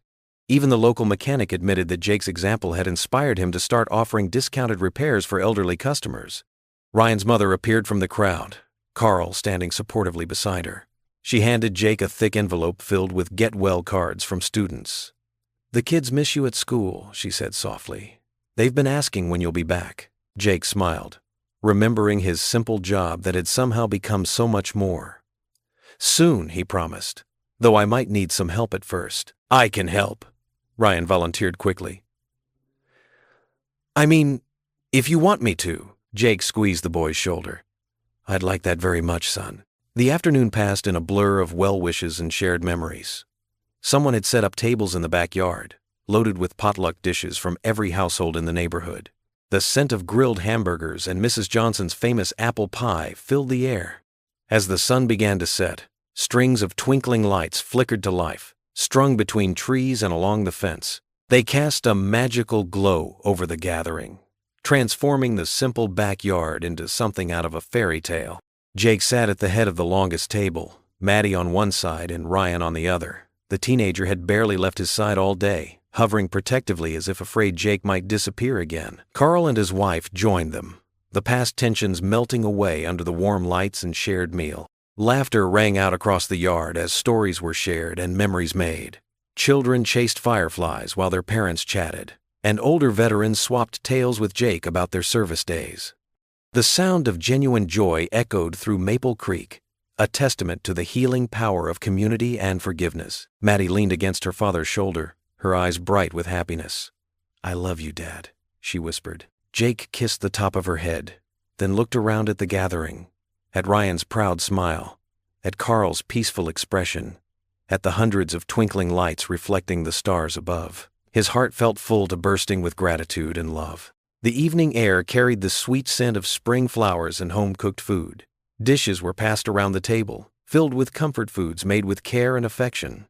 Even the local mechanic admitted that Jake's example had inspired him to start offering discounted repairs for elderly customers. Ryan's mother appeared from the crowd, Carl standing supportively beside her. She handed Jake a thick envelope filled with get-well cards from students. "The kids miss you at school," she said softly. "They've been asking when you'll be back." Jake smiled, remembering his simple job that had somehow become so much more. "Soon," he promised, "though I might need some help at first." "I can help," Ryan volunteered quickly. "I mean, if you want me to," Jake squeezed the boy's shoulder. "I'd like that very much, son." The afternoon passed in a blur of well wishes and shared memories. Someone had set up tables in the backyard, loaded with potluck dishes from every household in the neighborhood. The scent of grilled hamburgers and Mrs. Johnson's famous apple pie filled the air. As the sun began to set, strings of twinkling lights flickered to life, strung between trees and along the fence. They cast a magical glow over the gathering, transforming the simple backyard into something out of a fairy tale. Jake sat at the head of the longest table, Maddie on one side and Ryan on the other. The teenager had barely left his side all day, hovering protectively as if afraid Jake might disappear again. Carl and his wife joined them, the past tensions melting away under the warm lights and shared meal. Laughter rang out across the yard as stories were shared and memories made. Children chased fireflies while their parents chatted, and older veterans swapped tales with Jake about their service days. The sound of genuine joy echoed through Maple Creek, a testament to the healing power of community and forgiveness. Maddie leaned against her father's shoulder, her eyes bright with happiness. "I love you, Dad," she whispered. Jake kissed the top of her head, then looked around at the gathering, at Ryan's proud smile, at Carl's peaceful expression, at the hundreds of twinkling lights reflecting the stars above. His heart felt full to bursting with gratitude and love. The evening air carried the sweet scent of spring flowers and home-cooked food. Dishes were passed around the table, filled with comfort foods made with care and affection.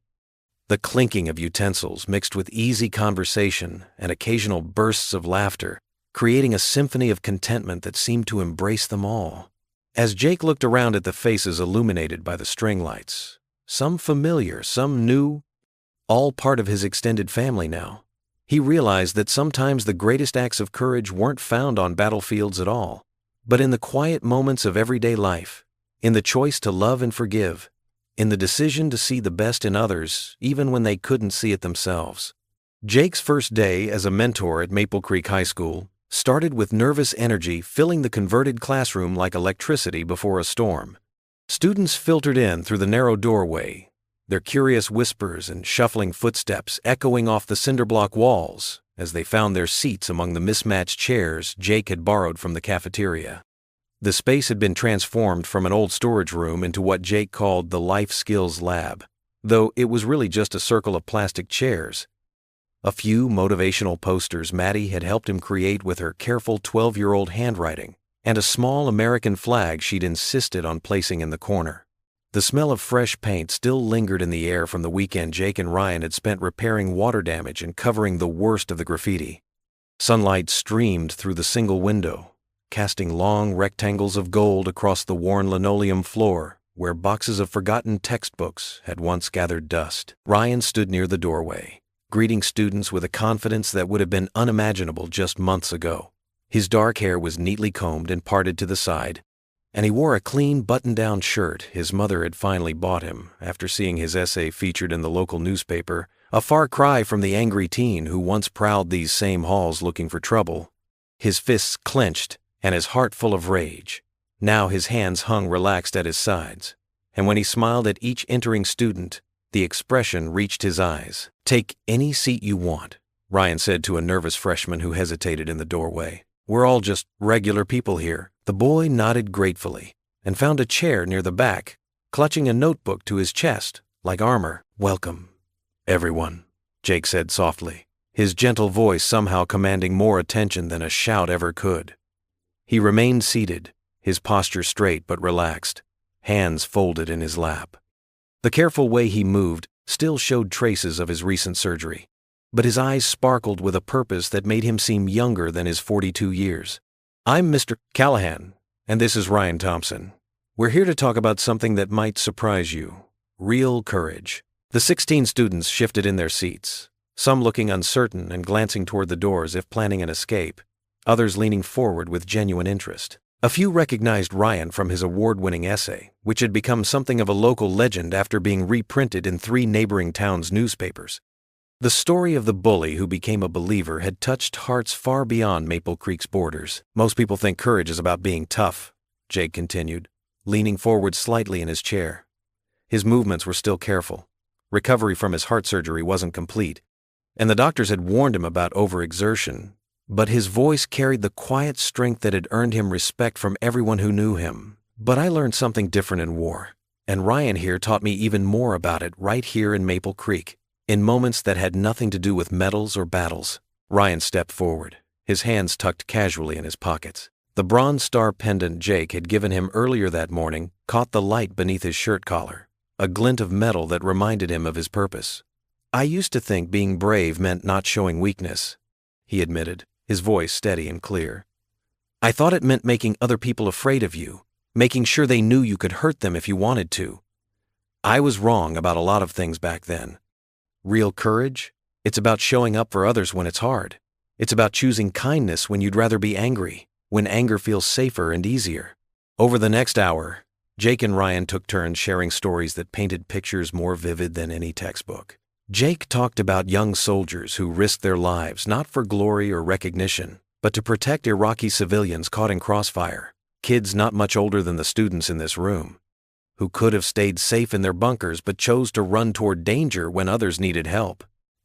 The clinking of utensils mixed with easy conversation and occasional bursts of laughter, creating a symphony of contentment that seemed to embrace them all. As Jake looked around at the faces illuminated by the string lights, some familiar, some new, all part of his extended family now, he realized that sometimes the greatest acts of courage weren't found on battlefields at all, but in the quiet moments of everyday life, in the choice to love and forgive, in the decision to see the best in others even when they couldn't see it themselves. Jake's first day as a mentor at Maple Creek High School started with nervous energy filling the converted classroom like electricity before a storm. Students filtered in through the narrow doorway, their curious whispers and shuffling footsteps echoing off the cinder-block walls as they found their seats among the mismatched chairs Jake had borrowed from the cafeteria. The space had been transformed from an old storage room into what Jake called the Life Skills Lab, though it was really just a circle of plastic chairs. A few motivational posters Maddie had helped him create with her careful 12-year-old handwriting, and a small American flag she'd insisted on placing in the corner. The smell of fresh paint still lingered in the air from the weekend Jake and Ryan had spent repairing water damage and covering the worst of the graffiti. Sunlight streamed through the single window, casting long rectangles of gold across the worn linoleum floor where boxes of forgotten textbooks had once gathered dust. Ryan stood near the doorway, greeting students with a confidence that would have been unimaginable just months ago. His dark hair was neatly combed and parted to the side, and he wore a clean button-down shirt his mother had finally bought him after seeing his essay featured in the local newspaper, a far cry from the angry teen who once prowled these same halls looking for trouble. His fists clenched and his heart full of rage. Now his hands hung relaxed at his sides, and when he smiled at each entering student, the expression reached his eyes. "Take any seat you want," Ryan said to a nervous freshman who hesitated in the doorway. "We're all just regular people here." The boy nodded gratefully and found a chair near the back, clutching a notebook to his chest like armor. "Welcome, everyone," Jake said softly, his gentle voice somehow commanding more attention than a shout ever could. He remained seated, his posture straight but relaxed, hands folded in his lap. The careful way he moved still showed traces of his recent surgery, but his eyes sparkled with a purpose that made him seem younger than his 42 years. "I'm Mr. Callahan, and this is Ryan Thompson. We're here to talk about something that might surprise you. Real courage." The 16 students shifted in their seats, some looking uncertain and glancing toward the door as if planning an escape, others leaning forward with genuine interest. A few recognized Ryan from his award-winning essay, which had become something of a local legend after being reprinted in 3 neighboring towns' newspapers. The story of the bully who became a believer had touched hearts far beyond Maple Creek's borders. "Most people think courage is about being tough," Jake continued, leaning forward slightly in his chair. His movements were still careful. Recovery from his heart surgery wasn't complete, and the doctors had warned him about overexertion, but his voice carried the quiet strength that had earned him respect from everyone who knew him. "But I learned something different in war, and Ryan here taught me even more about it right here in Maple Creek, in moments that had nothing to do with medals or battles." Ryan stepped forward, his hands tucked casually in his pockets. The Bronze Star pendant Jake had given him earlier that morning caught the light beneath his shirt collar, a glint of metal that reminded him of his purpose. "I used to think being brave meant not showing weakness," he admitted, his voice steady and clear. "I thought it meant making other people afraid of you, making sure they knew you could hurt them if you wanted to. I was wrong about a lot of things back then. Real courage? It's about showing up for others when it's hard. It's about choosing kindness when you'd rather be angry, when anger feels safer and easier." Over the next hour, Jake and Ryan took turns sharing stories that painted pictures more vivid than any textbook. Jake talked about young soldiers who risked their lives not for glory or recognition, but to protect Iraqi civilians caught in crossfire, kids not much older than the students in this room, who could have stayed safe in their bunkers but chose to run toward danger when others needed help.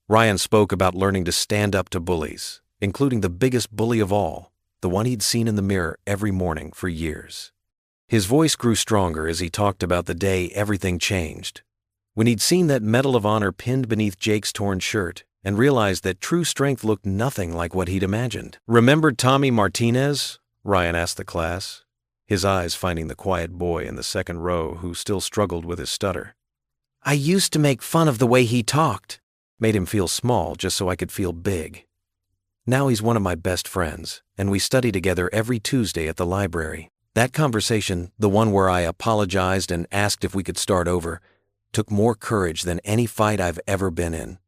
Ryan spoke about learning to stand up to bullies, including the biggest bully of all, the one he'd seen in the mirror every morning for years. His voice grew stronger as he talked about the day everything changed, when he'd seen that Medal of Honor pinned beneath Jake's torn shirt and realized that true strength looked nothing like what he'd imagined. "Remember Tommy Martinez?" Ryan asked the class, his eyes finding the quiet boy in the second row who still struggled with his stutter. "I used to make fun of the way he talked. Made him feel small just so I could feel big. Now he's one of my best friends, and we study together every Tuesday at the library." That conversation, the one where I apologized and asked if we could start over, took more courage than any fight I've ever been in.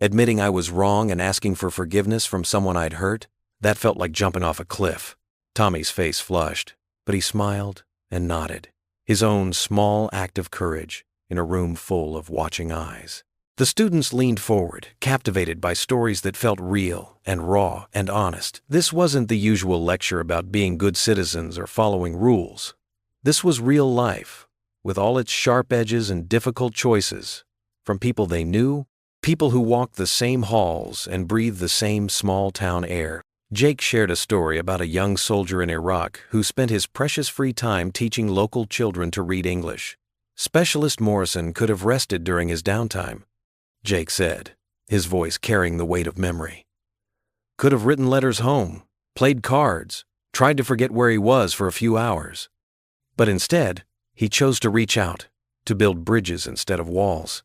Admitting I was wrong and asking for forgiveness from someone I'd hurt, that felt like jumping off a cliff. Tommy's face flushed, but he smiled and nodded, his own small act of courage in a room full of watching eyes. The students leaned forward, captivated by stories that felt real and raw and honest. This wasn't the usual lecture about being good citizens or following rules. This was real life, with all its sharp edges and difficult choices, from people they knew, people who walked the same halls and breathed the same small-town air. Jake shared a story about a young soldier in Iraq who spent his precious free time teaching local children to read English. Specialist Morrison could have rested during his downtime, Jake said, his voice carrying the weight of memory. Could have written letters home, played cards, tried to forget where he was for a few hours. But instead, he chose to reach out, to build bridges instead of walls.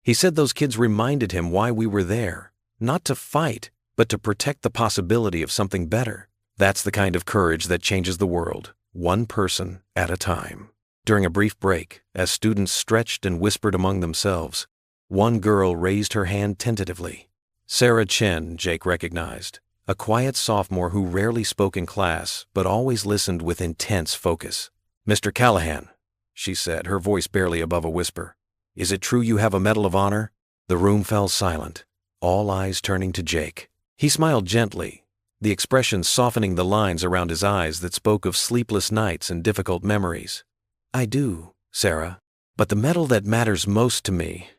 He said those kids reminded him why we were there, not to fight, but to protect the possibility of something better. That's the kind of courage that changes the world, one person at a time. During a brief break, as students stretched and whispered among themselves, one girl raised her hand tentatively. Sarah Chen, Jake recognized, a quiet sophomore who rarely spoke in class but always listened with intense focus. "Mr. Callahan," she said, her voice barely above a whisper, "is it true you have a Medal of Honor?" The room fell silent, all eyes turning to Jake. He smiled gently, the expression softening the lines around his eyes that spoke of sleepless nights and difficult memories. "I do, Sarah, but the medal that matters most to me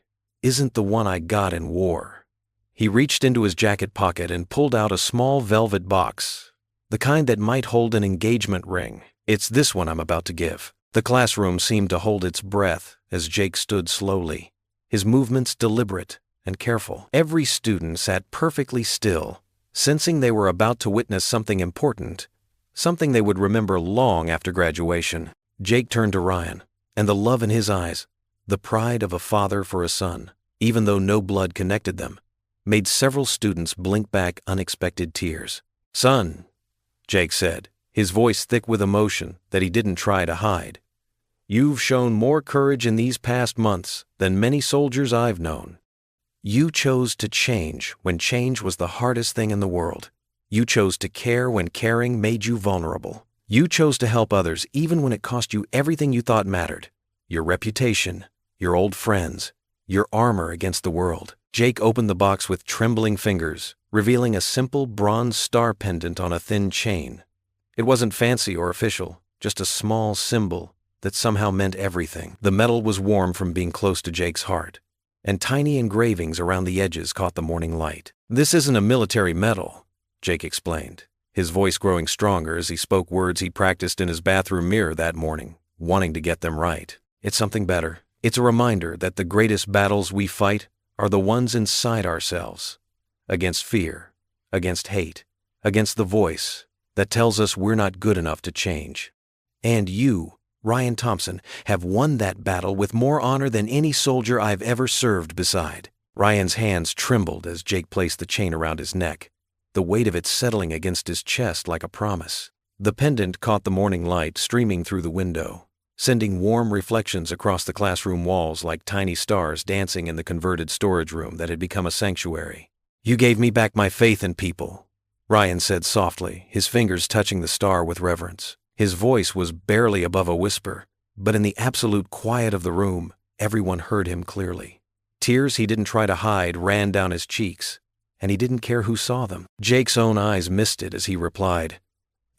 isn't the one I got in war." He reached into his jacket pocket and pulled out a small velvet box, the kind that might hold an engagement ring. "It's this one I'm about to give." The classroom seemed to hold its breath as Jake stood slowly, his movements deliberate and careful. Every student sat perfectly still, sensing they were about to witness something important, something they would remember long after graduation. Jake turned to Ryan, and the love in his eyes, the pride of a father for a son, even though no blood connected them, made several students blink back unexpected tears. "Son," Jake said, his voice thick with emotion that he didn't try to hide, "you've shown more courage in these past months than many soldiers I've known. You chose to change when change was the hardest thing in the world. You chose to care when caring made you vulnerable. You chose to help others even when it cost you everything you thought mattered, your reputation, your old friends, your armor against the world." Jake opened the box with trembling fingers, revealing a simple bronze star pendant on a thin chain. It wasn't fancy or official, just a small symbol that somehow meant everything. The metal was warm from being close to Jake's heart, and tiny engravings around the edges caught the morning light. "This isn't a military medal," Jake explained, his voice growing stronger as he spoke words he practiced in his bathroom mirror that morning, wanting to get them right. "It's something better. It's a reminder that the greatest battles we fight are the ones inside ourselves, against fear, against hate, against the voice that tells us we're not good enough to change. And you, Ryan Thompson, have won that battle with more honor than any soldier I've ever served beside." Ryan's hands trembled as Jake placed the chain around his neck, the weight of it settling against his chest like a promise. The pendant caught the morning light streaming through the window, sending warm reflections across the classroom walls like tiny stars dancing in the converted storage room that had become a sanctuary. "You gave me back my faith in people," Ryan said softly, his fingers touching the star with reverence. His voice was barely above a whisper, but in the absolute quiet of the room, everyone heard him clearly. Tears he didn't try to hide ran down his cheeks, and he didn't care who saw them. Jake's own eyes misted as he replied,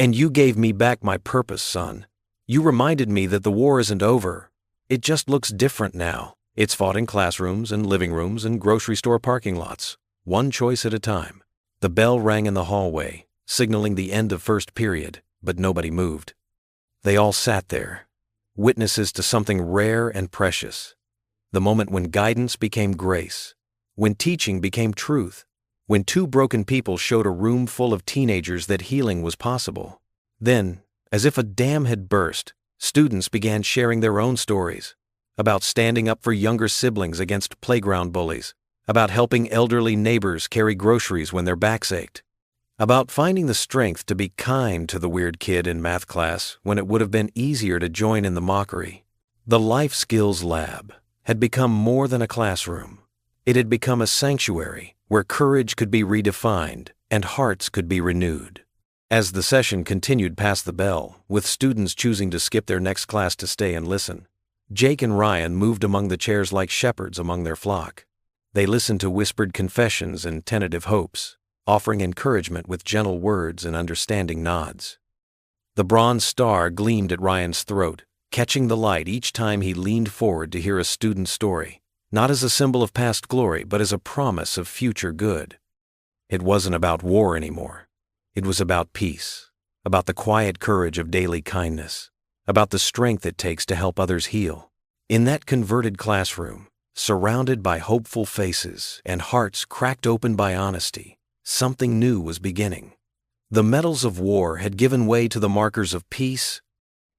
"And you gave me back my purpose, son. You reminded me that the war isn't over. It just looks different now. It's fought in classrooms and living rooms and grocery store parking lots, one choice at a time." The bell rang in the hallway, signaling the end of first period, but nobody moved. They all sat there, witnesses to something rare and precious. The moment when guidance became grace, when teaching became truth, when two broken people showed a room full of teenagers that healing was possible. Then, as if a dam had burst, students began sharing their own stories about standing up for younger siblings against playground bullies, about helping elderly neighbors carry groceries when their backs ached, about finding the strength to be kind to the weird kid in math class when it would have been easier to join in the mockery. The Life Skills Lab had become more than a classroom. It had become a sanctuary where courage could be redefined and hearts could be renewed. As the session continued past the bell, with students choosing to skip their next class to stay and listen, Jake and Ryan moved among the chairs like shepherds among their flock. They listened to whispered confessions and tentative hopes, offering encouragement with gentle words and understanding nods. The bronze star gleamed at Ryan's throat, catching the light each time he leaned forward to hear a student's story, not as a symbol of past glory, but as a promise of future good. It wasn't about war anymore. It was about peace, about the quiet courage of daily kindness, about the strength it takes to help others heal. In that converted classroom, surrounded by hopeful faces and hearts cracked open by honesty, something new was beginning. The medals of war had given way to the markers of peace,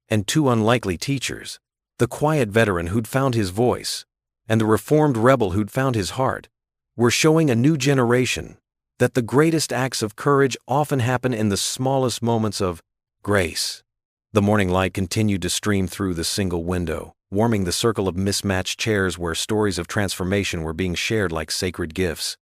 and two unlikely teachers, the quiet veteran who'd found his voice and the reformed rebel who'd found his heart, were showing a new generation that the greatest acts of courage often happen in the smallest moments of grace. The morning light continued to stream through the single window, warming the circle of mismatched chairs where stories of transformation were being shared like sacred gifts.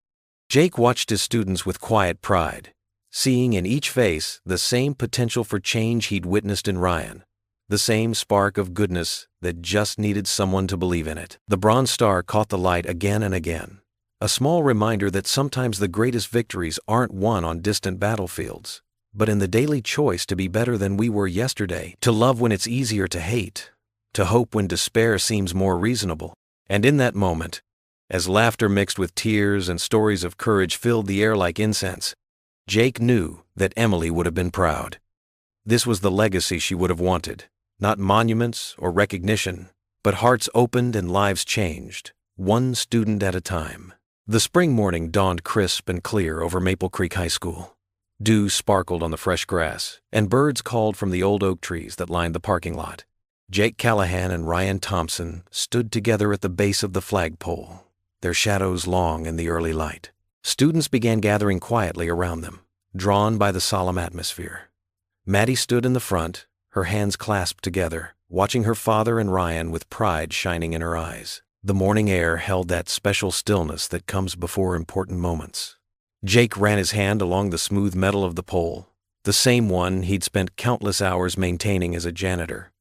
Jake watched his students with quiet pride, seeing in each face the same potential for change he'd witnessed in Ryan, the same spark of goodness that just needed someone to believe in it. The Bronze Star caught the light again and again, a small reminder that sometimes the greatest victories aren't won on distant battlefields, but in the daily choice to be better than we were yesterday, to love when it's easier to hate, to hope when despair seems more reasonable. And in that moment, as laughter mixed with tears and stories of courage filled the air like incense, Jake knew that Emily would have been proud. This was the legacy she would have wanted, not monuments or recognition, but hearts opened and lives changed, one student at a time. The spring morning dawned crisp and clear over Maple Creek High School. Dew sparkled on the fresh grass, and birds called from the old oak trees that lined the parking lot. Jake Callahan and Ryan Thompson stood together at the base of the flagpole, their shadows long in the early light. Students began gathering quietly around them, drawn by the solemn atmosphere. Maddie stood in the front, her hands clasped together, watching her father and Ryan with pride shining in her eyes. The morning air held that special stillness that comes before important moments. Jake ran his hand along the smooth metal of the pole, the same one he'd spent countless hours maintaining as a janitor.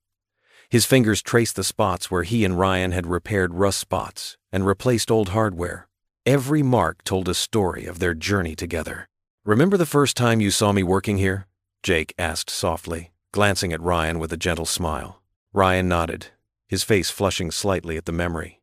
His fingers traced the spots where he and Ryan had repaired rust spots and replaced old hardware. Every mark told a story of their journey together. "Remember the first time you saw me working here?" Jake asked softly, glancing at Ryan with a gentle smile. Ryan nodded, his face flushing slightly at the memory.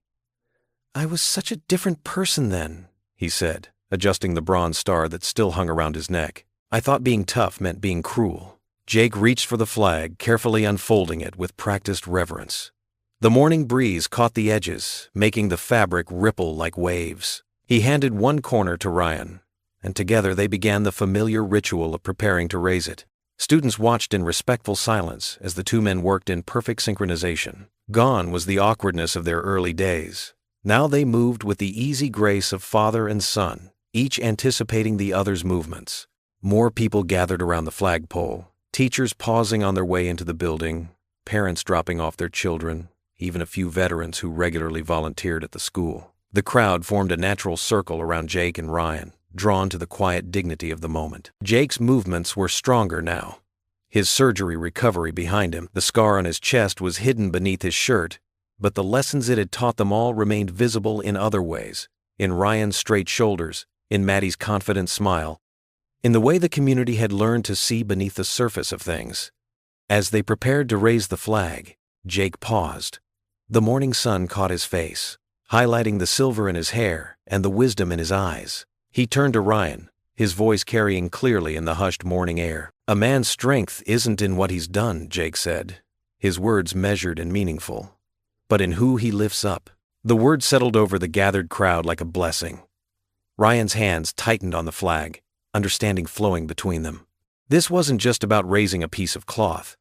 "I was such a different person then," he said, adjusting the bronze star that still hung around his neck. "I thought being tough meant being cruel." Jake reached for the flag, carefully unfolding it with practiced reverence. The morning breeze caught the edges, making the fabric ripple like waves. He handed one corner to Ryan, and together they began the familiar ritual of preparing to raise it. Students watched in respectful silence as the two men worked in perfect synchronization. Gone was the awkwardness of their early days. Now they moved with the easy grace of father and son, each anticipating the other's movements. More people gathered around the flagpole, teachers pausing on their way into the building, parents dropping off their children, even a few veterans who regularly volunteered at the school. The crowd formed a natural circle around Jake and Ryan, drawn to the quiet dignity of the moment. Jake's movements were stronger now. His surgery recovery behind him, the scar on his chest was hidden beneath his shirt, but the lessons it had taught them all remained visible in other ways, in Ryan's straight shoulders, in Maddie's confident smile, in the way the community had learned to see beneath the surface of things. As they prepared to raise the flag, Jake paused. The morning sun caught his face, highlighting the silver in his hair and the wisdom in his eyes. He turned to Ryan, his voice carrying clearly in the hushed morning air. "A man's strength isn't in what he's done," Jake said, his words measured and meaningful, "but in who he lifts up." The word settled over the gathered crowd like a blessing. Ryan's hands tightened on the flag, understanding flowing between them. This wasn't just about raising a piece of cloth.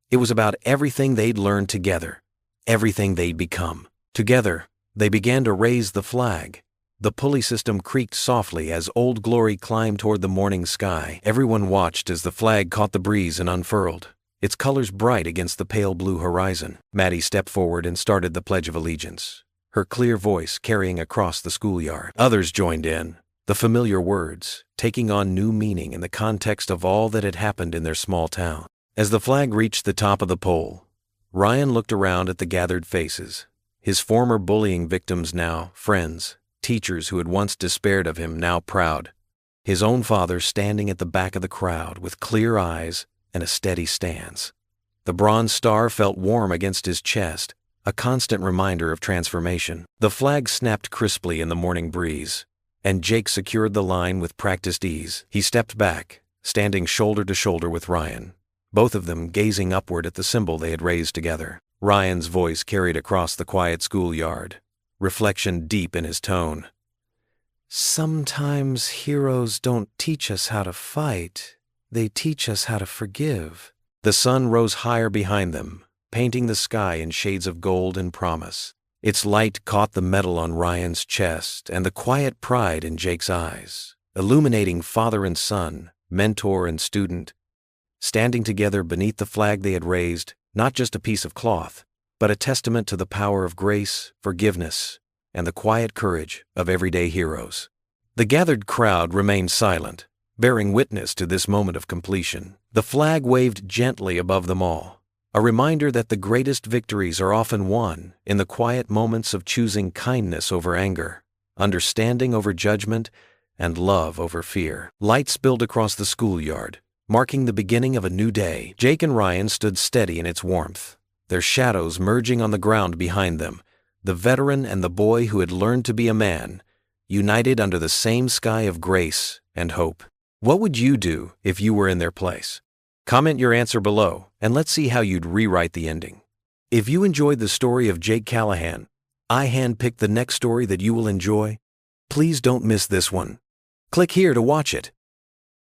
It was about everything they'd learned together, everything they'd become. Together, they began to raise the flag. The pulley system creaked softly as Old Glory climbed toward the morning sky. Everyone watched as the flag caught the breeze and unfurled, its colors bright against the pale blue horizon. Maddie stepped forward and started the Pledge of Allegiance, her clear voice carrying across the schoolyard. Others joined in, the familiar words taking on new meaning in the context of all that had happened in their small town. As the flag reached the top of the pole, Ryan looked around at the gathered faces, his former bullying victims now friends, teachers who had once despaired of him now proud, his own father standing at the back of the crowd with clear eyes and a steady stance. The bronze star felt warm against his chest, a constant reminder of transformation. The flag snapped crisply in the morning breeze, and Jake secured the line with practiced ease. He stepped back, standing shoulder to shoulder with Ryan, both of them gazing upward at the symbol they had raised together. Ryan's voice carried across the quiet schoolyard, reflection deep in his tone. Sometimes heroes don't teach us how to fight, they teach us how to forgive. The sun rose higher behind them, painting the sky in shades of gold and promise. Its light caught the medal on Ryan's chest and the quiet pride in Jake's eyes, illuminating father and son, mentor and student, standing together beneath the flag they had raised, not just a piece of cloth, but a testament to the power of grace, forgiveness, and the quiet courage of everyday heroes. The gathered crowd remained silent, bearing witness to this moment of completion. The flag waved gently above them all, a reminder that the greatest victories are often won in the quiet moments of choosing kindness over anger, understanding over judgment, and love over fear. Light spilled across the schoolyard, marking the beginning of a new day. Jake and Ryan stood steady in its warmth, their shadows merging on the ground behind them, the veteran and the boy who had learned to be a man, united under the same sky of grace and hope. What would you do if you were in their place? Comment your answer below, and let's see how you'd rewrite the ending. If you enjoyed the story of Jake Callahan, I handpicked the next story that you will enjoy. Please don't miss this one. Click here to watch it.